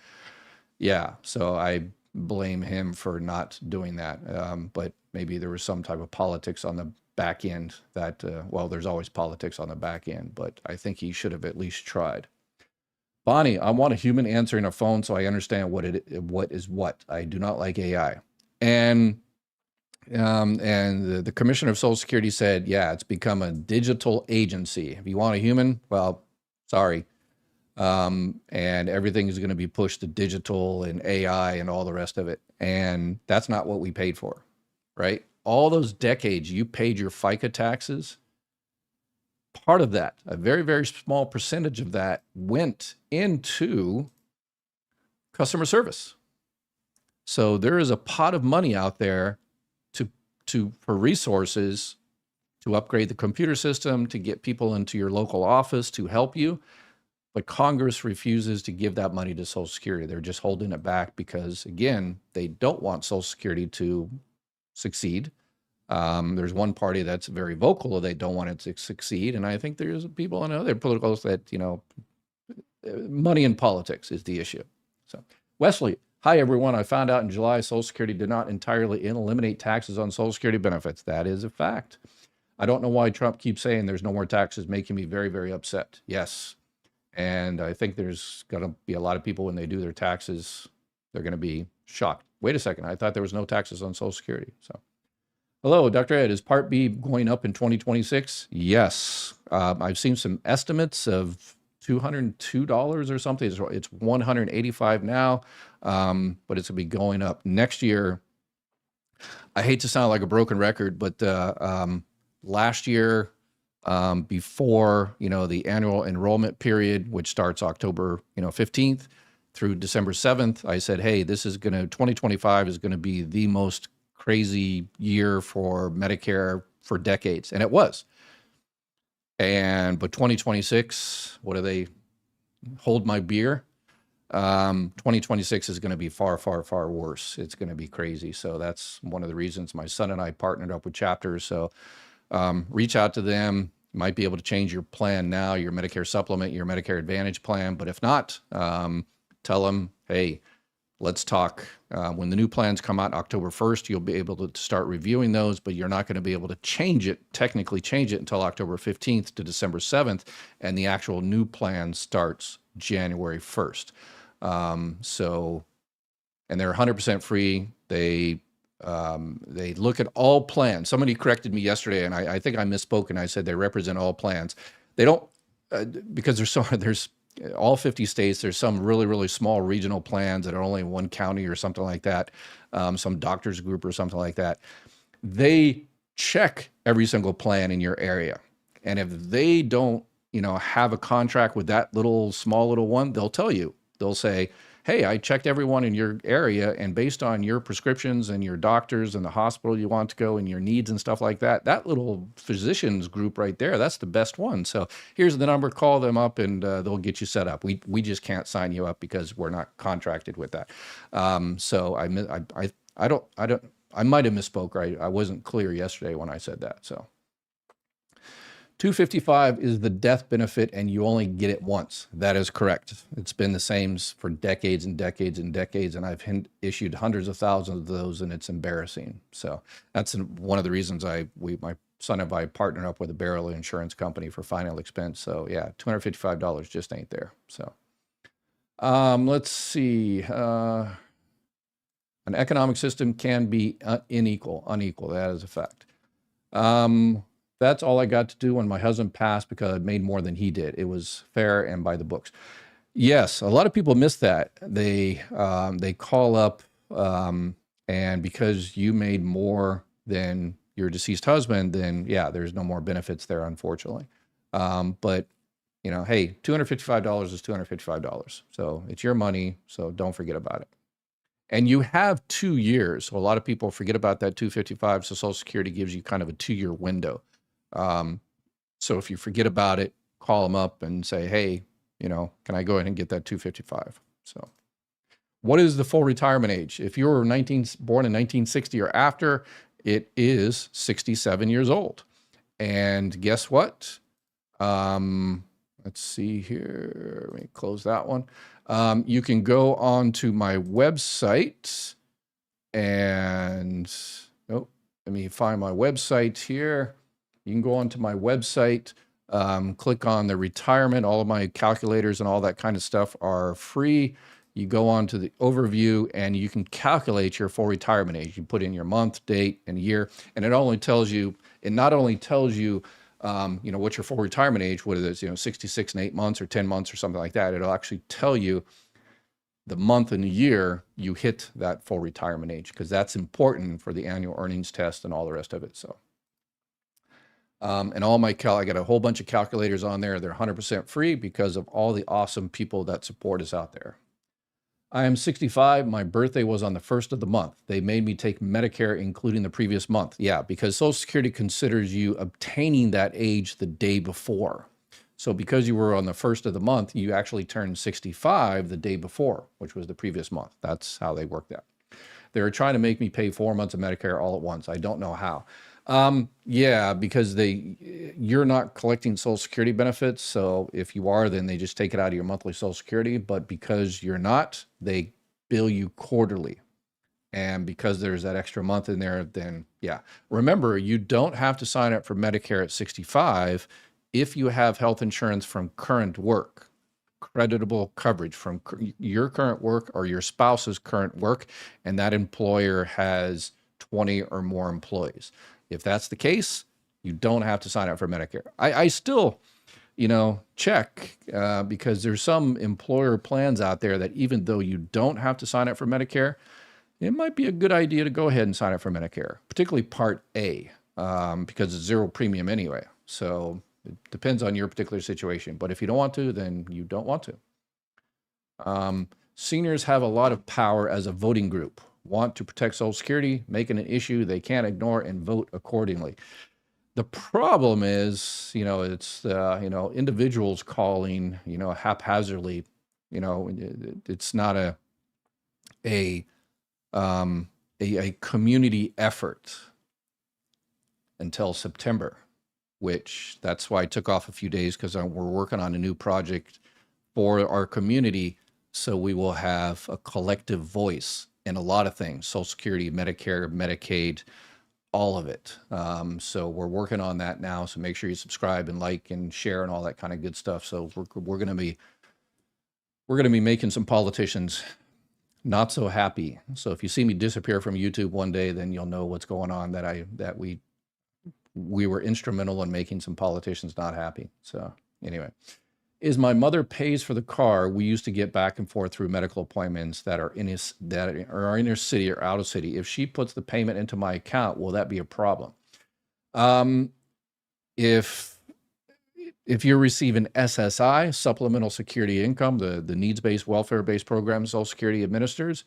A: yeah, so I blame him for not doing that. But maybe there was some type of politics on the back end that, well, there's always politics on the back end, but I think he should have at least tried. Bonnie, I want a human answering a phone so I understand what is what. I do not like AI. And the Commissioner of Social Security said, yeah, it's become a digital agency. If you want a human, well, sorry. And everything is going to be pushed to digital and AI and all the rest of it. And that's not what we paid for, right? All those decades you paid your FICA taxes, part of that, a very, very small percentage of that went into customer service. So there is a pot of money out there for resources to upgrade the computer system, to get people into your local office to help you. But Congress refuses to give that money to Social Security. They're just holding it back because, again, they don't want Social Security to succeed. There's one party that's very vocal they don't want it to succeed, and I think there's people in other politicals that, money in politics is the issue. So, Wesley, hi everyone. I found out in July Social Security did not entirely eliminate taxes on Social Security benefits. That is a fact. I don't know why Trump keeps saying there's no more taxes, making me very, very upset. Yes. And I think there's going to be a lot of people when they do their taxes, they're going to be shocked. Wait a second. I thought there was no taxes on Social Security. So, hello, Dr. Ed. Is Part B going up in 2026? Yes. I've seen some estimates of $202 or something. It's $185 now, but it's going to be going up next year. I hate to sound like a broken record, but last year, before the annual enrollment period, which starts October 15th through December 7th, I said, hey, 2025 is going to be the most crazy year for Medicare for decades, and it was. But 2026, what do they hold my beer? 2026 is going to be far, far, far worse. It's going to be crazy. So that's one of the reasons my son and I partnered up with Chapters. So reach out to them. You might be able to change your plan now, your Medicare supplement, your Medicare Advantage plan. But if not, tell them, hey, let's talk. When the new plans come out October 1st, you'll be able to start reviewing those, but you're not going to be able to technically change it until October 15th to December 7th. And the actual new plan starts January 1st. And they're 100% free. They look at all plans. Somebody corrected me yesterday, and I think I misspoke, and I said they represent all plans. They don't, because there's all 50 states. There's some really, really small regional plans that are only in one county or something like that, some doctors group or something like that. They check every single plan in your area. And if they don't, have a contract with that small little one, they'll tell you. They'll say, hey, I checked everyone in your area, and based on your prescriptions and your doctors and the hospital you want to go and your needs and stuff like that, that little physicians group right there, that's the best one. So here's the number, call them up, and they'll get you set up. We just can't sign you up because we're not contracted with that. So I might have misspoke, right? I wasn't clear yesterday when I said that. So 255 is the death benefit, and you only get it once. That is correct. It's been the same for decades and decades and decades, and I've issued hundreds of thousands of those, and it's embarrassing. So that's one of the reasons my son and I partnered up with a burial insurance company for final expense. So yeah, $255 just ain't there. So let's see. An economic system can be unequal. That is a fact. That's all I got to do when my husband passed because I made more than he did. It was fair and by the books. Yes, a lot of people miss that. They call up, and because you made more than your deceased husband, then yeah, there's no more benefits there, unfortunately. But hey, $255 is $255. So it's your money. So don't forget about it. And you have 2 years. So a lot of people forget about that $255. So Social Security gives you kind of a 2-year window. So if you forget about it, call them up and say, hey, can I go ahead and get that $255? So what is the full retirement age? If you were born in 1960 or after, it is 67 years old. And guess what? Let's see here. Let me close that one. You can go on to my website and, let me find my website here. You can go onto my website, click on the retirement. All of my calculators and all that kind of stuff are free. You go on to the overview and you can calculate your full retirement age. You put in your month, date, and year, and it not only tells you, what your full retirement age, what it is, 66 and 8 months or 10 months or something like that. It'll actually tell you the month and the year you hit that full retirement age, because that's important for the annual earnings test and all the rest of it. So. And all I got a whole bunch of calculators on there. They're 100% free because of all the awesome people that support us out there. I am 65. My birthday was on the 1st of the month. They made me take Medicare, including the previous month. Yeah, because Social Security considers you obtaining that age the day before. So because you were on the first of the month, you actually turned 65 the day before, which was the previous month. That's how they worked that. They were trying to make me pay 4 months of Medicare all at once. I don't know how. Yeah, because you're not collecting Social Security benefits. So if you are, then they just take it out of your monthly Social Security. But because you're not, they bill you quarterly. And because there's that extra month in there, then yeah. Remember, you don't have to sign up for Medicare at 65 if you have health insurance from current work, creditable coverage from your current work or your spouse's current work, and that employer has 20 or more employees. If that's the case, you don't have to sign up for Medicare. I still, check because there's some employer plans out there that even though you don't have to sign up for Medicare, it might be a good idea to go ahead and sign up for Medicare, particularly Part A, because it's zero premium anyway. So it depends on your particular situation. But if you don't want to, then you don't want to. Seniors have a lot of power as a voting group. Want to protect Social Security, make it an issue they can't ignore and vote accordingly. The problem is, it's, individuals calling, haphazardly, it's not a community effort until September, which that's why I took off a few days because we're working on a new project for our community. So we will have a collective voice in a lot of things, Social Security, Medicare, Medicaid, all of it. So we're working on that now. So make sure you subscribe and like and share and all that kind of good stuff. So we're going to be making some politicians not so happy. So if you see me disappear from YouTube one day, then you'll know what's going on, that we were instrumental in making some politicians not happy. So anyway, is my mother pays for the car we used to get back and forth through medical appointments that are in her city or out of city. If she puts the payment into my account, will that be a problem? If you're receiving SSI, Supplemental Security Income, the needs-based, welfare-based program Social Security administers,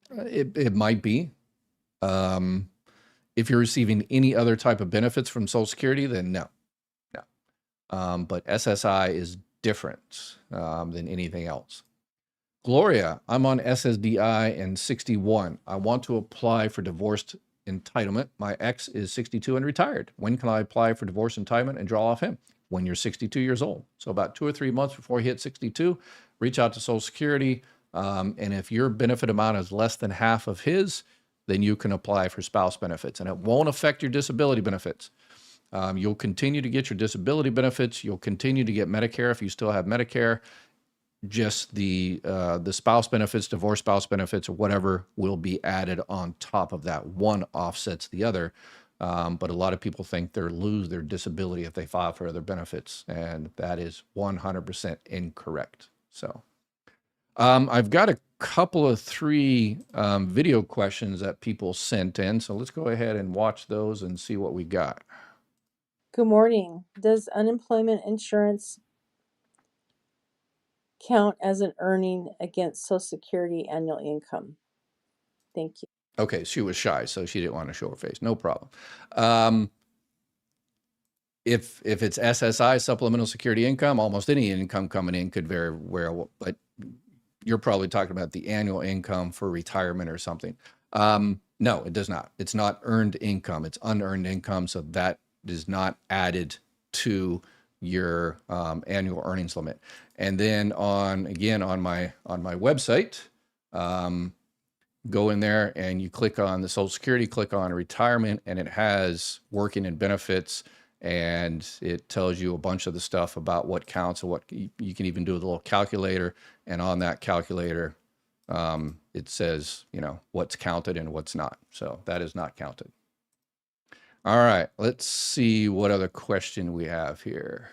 A: it might be. If you're receiving any other type of benefits from Social Security, then no. But SSI is different than anything else. Gloria, I'm on SSDI and 61. I want to apply for divorced entitlement. My ex is 62 and retired. When can I apply for divorce entitlement and draw off him? When you're 62 years old. So about 2 or 3 months before you hit 62, reach out to Social Security. And if your benefit amount is less than half of his, then you can apply for spouse benefits. And it won't affect your disability benefits. You'll continue to get your disability benefits. You'll continue to get Medicare if you still have Medicare. Just the spouse benefits, divorce spouse benefits, or whatever will be added on top of that. One offsets the other. But a lot of people think they lose their disability if they file for other benefits, and that is 100% incorrect. So I've got a couple of 3 video questions that people sent in. So let's go ahead and watch those and see what we got.
C: Good morning. Does unemployment insurance count as an earning against Social Security annual income? Thank you.
A: Okay, she was shy, so she didn't want to show her face. No problem. If it's SSI, Supplemental Security Income, almost any income coming in could very well, but you're probably talking about the annual income for retirement or something. No, it does not. It's not earned income. It's unearned income, so that is not added to your annual earnings limit. And then on my website, go in there and you click on the Social Security, click on retirement, and it has working and benefits, and it tells you a bunch of the stuff about what counts and what you can even do with a little calculator. And on that calculator, it says, what's counted and what's not. So that is not counted. All right, let's see what other question we have here.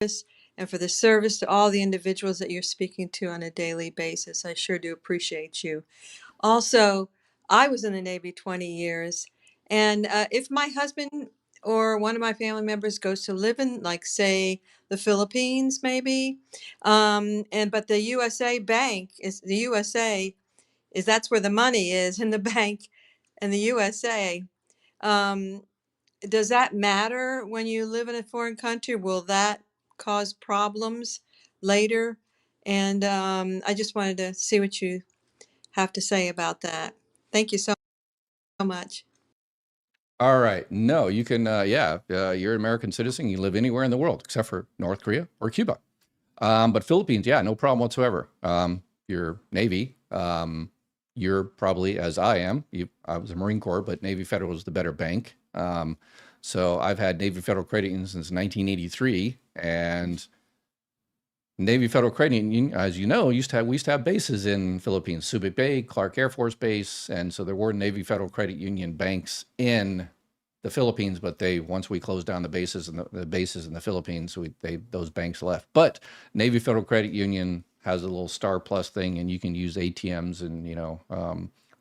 F: And for the service to all the individuals that you're speaking to on a daily basis. I sure do appreciate you. Also, I was in the Navy 20 years, and if my husband or one of my family members goes to live in, like, say, the Philippines, maybe, but the USA bank is that's where the money is in the bank in the USA. does that matter when you live in a foreign country? Will that cause problems later? And I just wanted to see what you have to say about that. Thank you so much.
A: All right. No, you can, you're an American citizen. You live anywhere in the world except for North Korea or Cuba. But Philippines, yeah, no problem whatsoever. Your Navy, you're probably, as I am, I was a Marine Corps, but Navy Federal is the better bank. So I've had Navy Federal Credit Union since 1983, and Navy Federal Credit Union, as you know, we used to have bases in Philippines, Subic Bay, Clark Air Force Base, and so there were Navy Federal Credit Union banks in the Philippines, but once we closed down the bases in the Philippines, those banks left. But Navy Federal Credit Union has a little Star Plus thing, and you can use ATMs and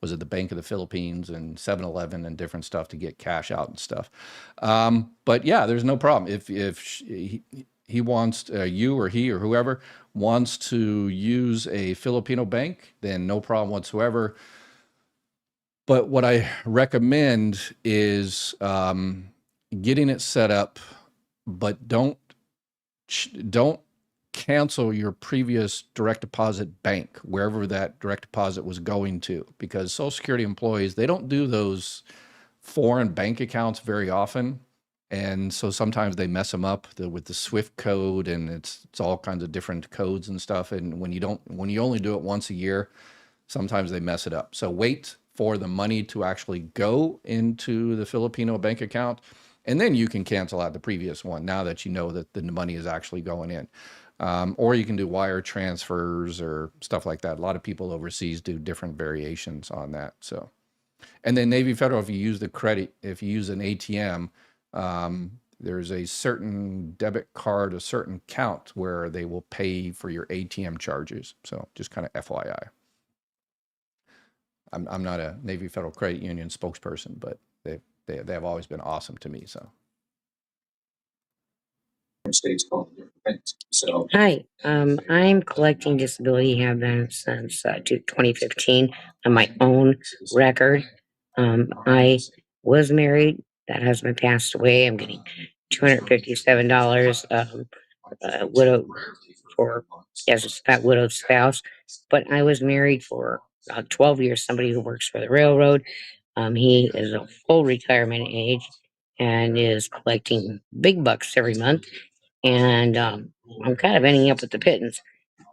A: was it the Bank of the Philippines and 7-Eleven and different stuff to get cash out and stuff. But yeah, there's no problem if he wants you or he or whoever wants to use a Filipino bank, then no problem whatsoever. But what I recommend is getting it set up, but don't cancel your previous direct deposit bank, wherever that direct deposit was going to, because Social Security employees, they don't do those foreign bank accounts very often. And so sometimes they mess them up with the SWIFT code, and it's all kinds of different codes and stuff. And when you only do it once a year, sometimes they mess it up. So wait for the money to actually go into the Filipino bank account, and then you can cancel out the previous one now that you know that the money is actually going in. Or you can do wire transfers or stuff like that. A lot of people overseas do different variations on that. So, and then Navy Federal, if you use an ATM, there's a certain debit card, a certain count where they will pay for your ATM charges. So just kind of FYI. I'm not a Navy Federal Credit Union spokesperson, but they have always been awesome to me. So.
G: States called different things. So hi, I'm collecting disability, have been since 2015 on my own record. I was married. That husband passed away. I'm getting $257 widow for as a widowed spouse. But I was married for 12 years. Somebody who works for the railroad. He is a full retirement age and is collecting big bucks every month. And I'm kind of ending up with the pittance.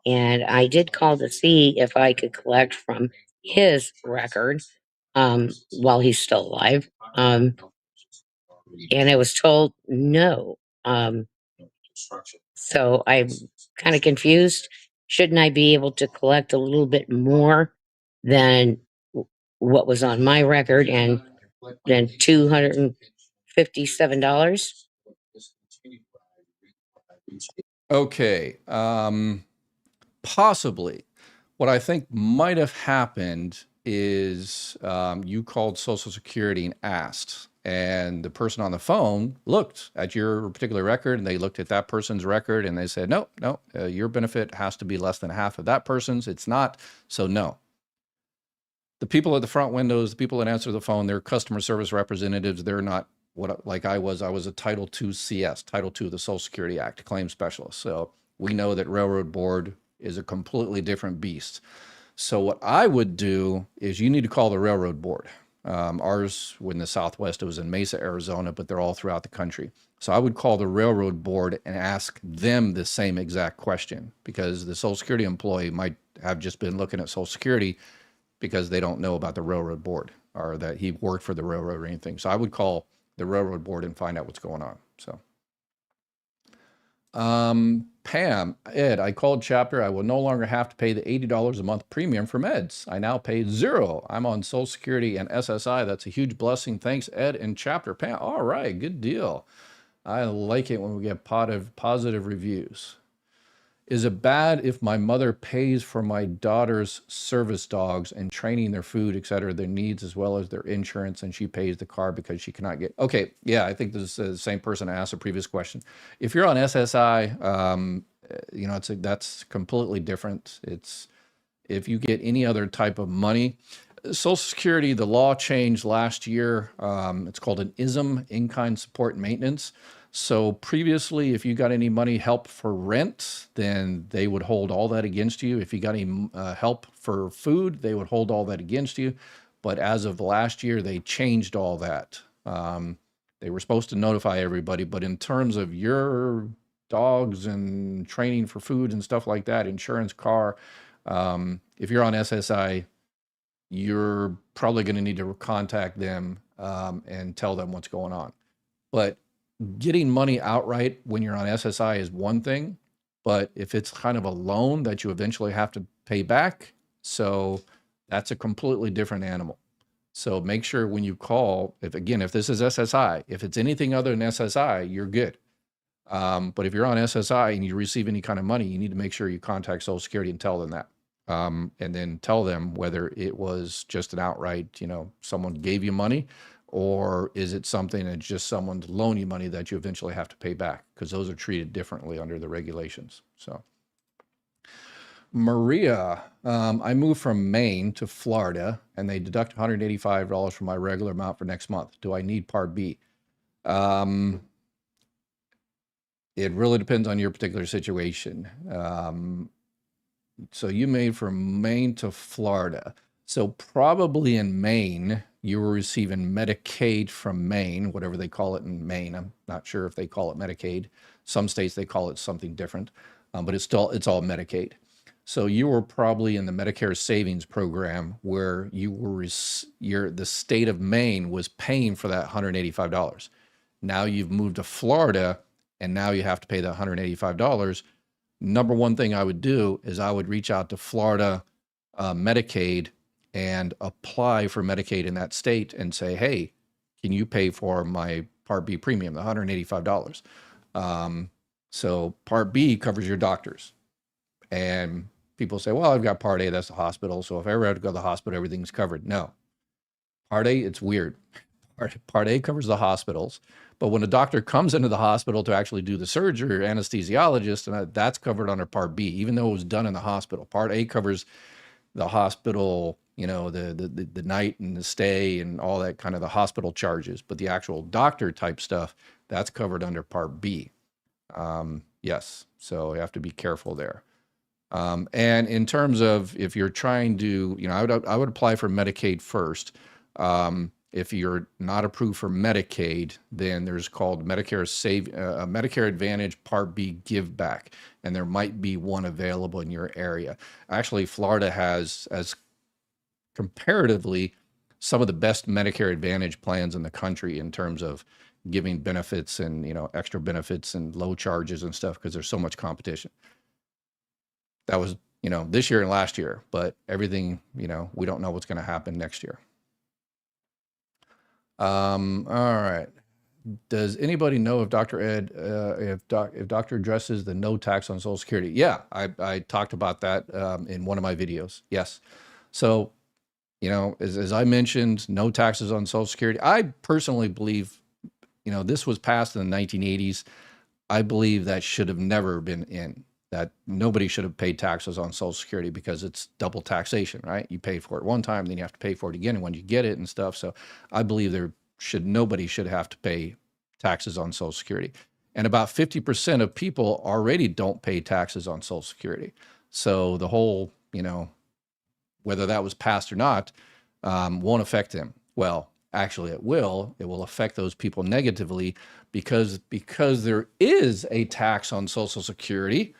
G: And I did call to see if I could collect from his record while he's still alive. And I was told no. So I'm kind of confused. Shouldn't I be able to collect a little bit more than what was on my record and then $257?
A: Okay, possibly. What I think might have happened is you called Social Security and asked, and the person on the phone looked at your particular record, and they looked at that person's record, and they said, no, your benefit has to be less than half of that person's. It's not, so no. The people at the front windows, the people that answer the phone, they're customer service representatives. They're not like I was a Title II CS, Title II of the Social Security Act, claim specialist. So we know that Railroad Board is a completely different beast. So what I would do is you need to call the Railroad Board. Ours, in the Southwest, it was in Mesa, Arizona, but they're all throughout the country. So I would call the Railroad Board and ask them the same exact question, because the Social Security employee might have just been looking at Social Security because they don't know about the Railroad Board or that he worked for the railroad or anything. So I would call the Railroad Board and find out what's going on. So, Pam, Ed, I called Chapter. I will no longer have to pay the $80 a month premium for meds. I now pay $0. I'm on Social Security and SSI. That's a huge blessing. Thanks, Ed and Chapter. Pam, all right, good deal. I like it when we get positive reviews. Is it bad if my mother pays for my daughter's service dogs and training, their food, et cetera, their needs, as well as their insurance, and she pays the car because she cannot get... Okay, yeah, I think this is the same person I asked the previous question. If you're on SSI, that's completely different. It's if you get any other type of money, Social Security, the law changed last year. It's called an ISM, in-kind support and maintenance. So previously, if you got any money help for rent, then they would hold all that against you. If you got any help for food, they would hold all that against you. But as of last year, they changed all that. They were supposed to notify everybody, but in terms of your dogs and training for food and stuff like that, insurance, car, if you're on SSI, you're probably going to need to contact them and tell them what's going on. But getting money outright when you're on SSI is one thing, but if it's kind of a loan that you eventually have to pay back, so that's a completely different animal. So make sure when you call, if this is SSI, if it's anything other than SSI, you're good. But if you're on SSI and you receive any kind of money, you need to make sure you contact Social Security and tell them that. And then tell them whether it was just an outright, someone gave you money, or is it something that's just someone's loan you money that you eventually have to pay back, because those are treated differently under the regulations. So Maria, I moved from Maine to Florida and they deduct $185 from my regular amount for next month. Do I need Part B? It really depends on your particular situation. So you made from Maine to Florida. So probably in Maine, you were receiving Medicaid from Maine, whatever they call it in Maine. I'm not sure if they call it Medicaid. Some states, they call it something different, but it's all Medicaid. So you were probably in the Medicare savings program where you were, the state of Maine was paying for that $185. Now you've moved to Florida and now you have to pay that $185. Number one thing I would do is I would reach out to Florida Medicaid and apply for Medicaid in that state and say, hey, can you pay for my Part B premium, the $185? So Part B covers your doctors. And people say, well, I've got Part A, that's the hospital. So if I ever have to go to the hospital, everything's covered. No. Part A, it's weird. Part A covers the hospitals. But when a doctor comes into the hospital to actually do the surgery, or anesthesiologist, and that's covered under Part B, even though it was done in the hospital. Part A covers the hospital, the night and the stay and all that kind of the hospital charges. But the actual doctor type stuff, that's covered under Part B. Yes, so you have to be careful there. And in terms of if you're trying to, I would apply for Medicaid first. If you're not approved for Medicaid, then there's called Medicare Advantage Part B Give Back, and there might be one available in your area. Actually, Florida has, as comparatively, some of the best Medicare Advantage plans in the country in terms of giving benefits and extra benefits and low charges and stuff, because there's so much competition. That was this year and last year, but everything we don't know what's going to happen next year. All right. Does anybody know if Dr. Ed, if doctor addresses the no tax on Social Security? Yeah, I talked about that in one of my videos. Yes. So, as I mentioned, no taxes on Social Security. I personally believe, this was passed in the 1980s. I believe that should have never been in. That nobody should have paid taxes on Social Security, because it's double taxation, right? You pay for it one time, then you have to pay for it again when you get it and stuff. So I believe nobody should have to pay taxes on Social Security. And about 50% of people already don't pay taxes on Social Security. So the whole, whether that was passed or not, won't affect them. Well, actually it will. It will affect those people negatively because there is a tax on Social Security.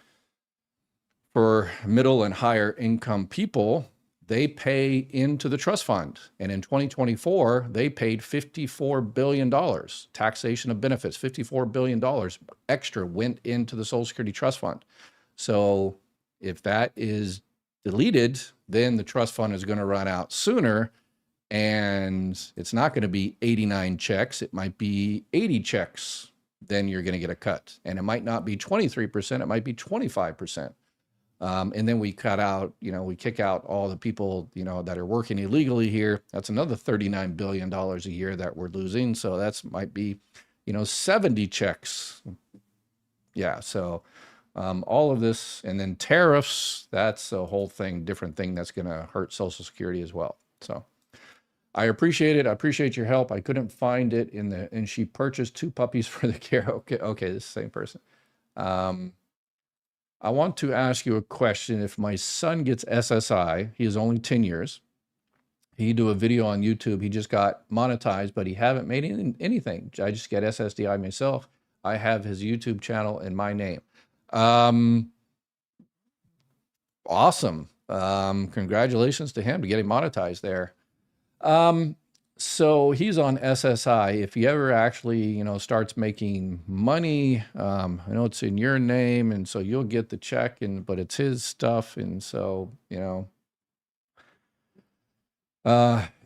A: For middle and higher income people, they pay into the trust fund. And in 2024, they paid $54 billion, taxation of benefits, $54 billion extra went into the Social Security trust fund. So if that is deleted, then the trust fund is going to run out sooner, and it's not going to be 89 checks. It might be 80 checks. Then you're going to get a cut. And it might not be 23%. It might be 25%. And then we cut out, we kick out all the people, that are working illegally here. That's another $39 billion a year that we're losing. So that's might be, 70 checks. Yeah. So all of this, and then tariffs, that's a whole thing, different thing that's going to hurt Social Security as well. So. I appreciate it. I appreciate your help. I couldn't find it and she purchased 2 puppies for the care. Okay, okay, this is the same person. I want to ask you a question. If my son gets SSI, he is only 10 years. He do a video on YouTube. He just got monetized, but he haven't made anything. I just get SSDI myself. I have his YouTube channel in my name. Awesome. Congratulations to him to getting monetized there. So he's on SSI. If he ever actually, you know, starts making money, I know it's in your name, and so you'll get the check, but it's his stuff, and so, you know,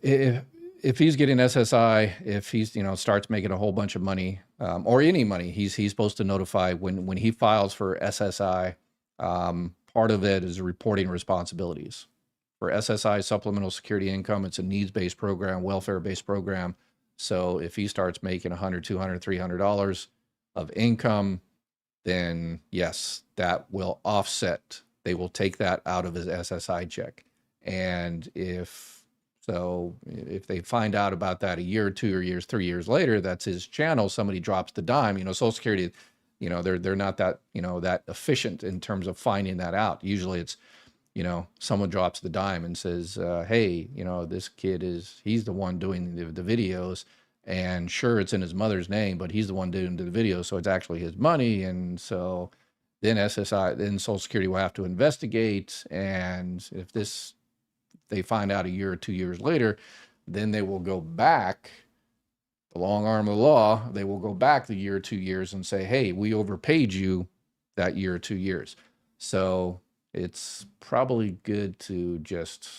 A: if he's getting SSI, if he's, you know, starts making a whole bunch of money, or any money, he's supposed to notify when he files for SSI. Part of it is reporting responsibilities. For SSI, supplemental security income, it's a needs-based program, welfare-based program. So if he starts making $100, $200, $300 of income, then yes, that will offset. They will take that out of his SSI check. And if they find out about that a year, 2 years, 3 years later, that's his channel, somebody drops the dime, you know, Social Security, you know, they're not that, you know, that efficient in terms of finding that out. Usually it's, you know, someone drops the dime and says, hey, you know, this kid he's the one doing the videos, and sure, it's in his mother's name, but he's the one doing the video, so it's actually his money. And so then then Social Security will have to investigate. And if they find out a year or 2 years later, then they will go back, the long arm of the law, they will go back the year or 2 years and say, hey, we overpaid you that year or 2 years. So it's probably good to just,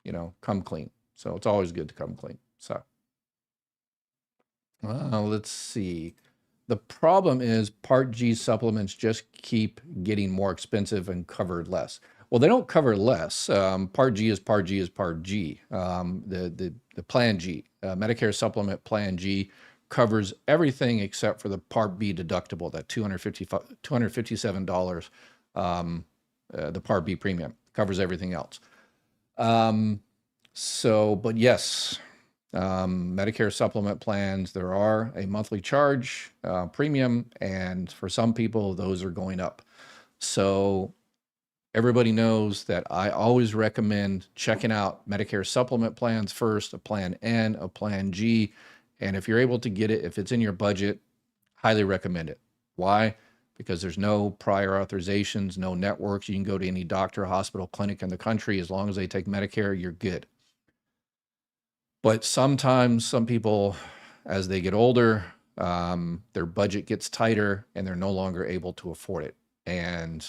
A: you know, come clean. So it's always good to come clean. So, well, let's see. The problem is Part G supplements just keep getting more expensive and covered less. Well, they don't cover less. Part G is Part G is Part G. The Plan G, Medicare Supplement Plan G, covers everything except for the Part B deductible, that $257. The Part B premium covers everything else. But yes, Medicare supplement plans, there are a monthly charge premium, and for some people, those are going up. So everybody knows that I always recommend checking out Medicare supplement plans first, a Plan N, a Plan G, and if you're able to get it, if it's in your budget, highly recommend it. Why? Because there's no prior authorizations, no networks. You can go to any doctor, hospital, clinic in the country. As long as they take Medicare, you're good. But sometimes some people, as they get older, their budget gets tighter and they're no longer able to afford it. And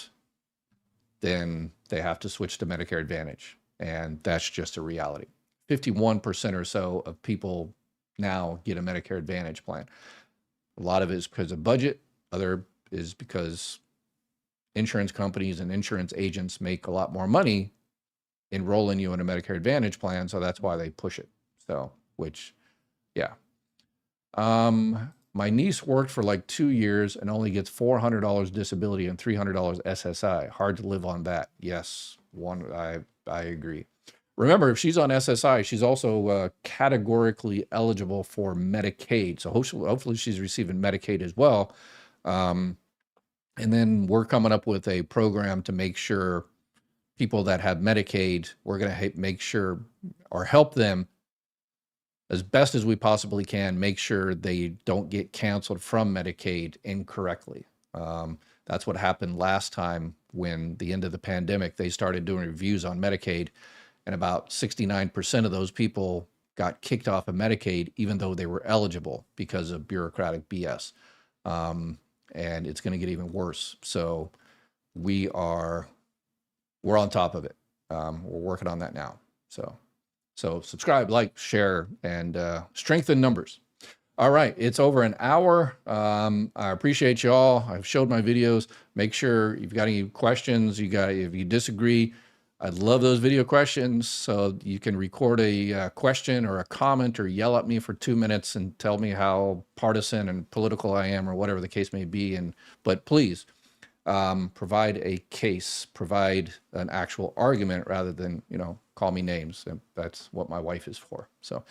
A: then they have to switch to Medicare Advantage. And that's just a reality. 51% or so of people now get a Medicare Advantage plan. A lot of it is because of budget. Other is because insurance companies and insurance agents make a lot more money enrolling you in a Medicare Advantage plan, so that's why they push it. So, which, yeah. My niece worked for like 2 years and only gets $400 disability and $300 SSI. Hard to live on that. Yes, I agree. Remember, if she's on SSI, she's also categorically eligible for Medicaid. So hopefully she's receiving Medicaid as well. And then we're coming up with a program to make sure people that have Medicaid, we're going to make sure or help them as best as we possibly can, make sure they don't get canceled from Medicaid incorrectly. That's what happened last time when the end of the pandemic, they started doing reviews on Medicaid, and about 69% of those people got kicked off of Medicaid, even though they were eligible because of bureaucratic BS. And it's going to get even worse. So we're on top of it. We're working on that now. So subscribe, like, share, and strengthen numbers. All right, it's over an hour. I appreciate y'all. I've showed my videos. Make sure if you've got any questions, if you disagree, I'd love those video questions. So you can record a question or a comment or yell at me for 2 minutes and tell me how partisan and political I am or whatever the case may be. But please, provide a case, provide an actual argument rather than, call me names. And that's what my wife is for. So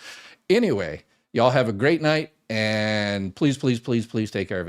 A: anyway, y'all have a great night, and please, please, please, please take care of each other.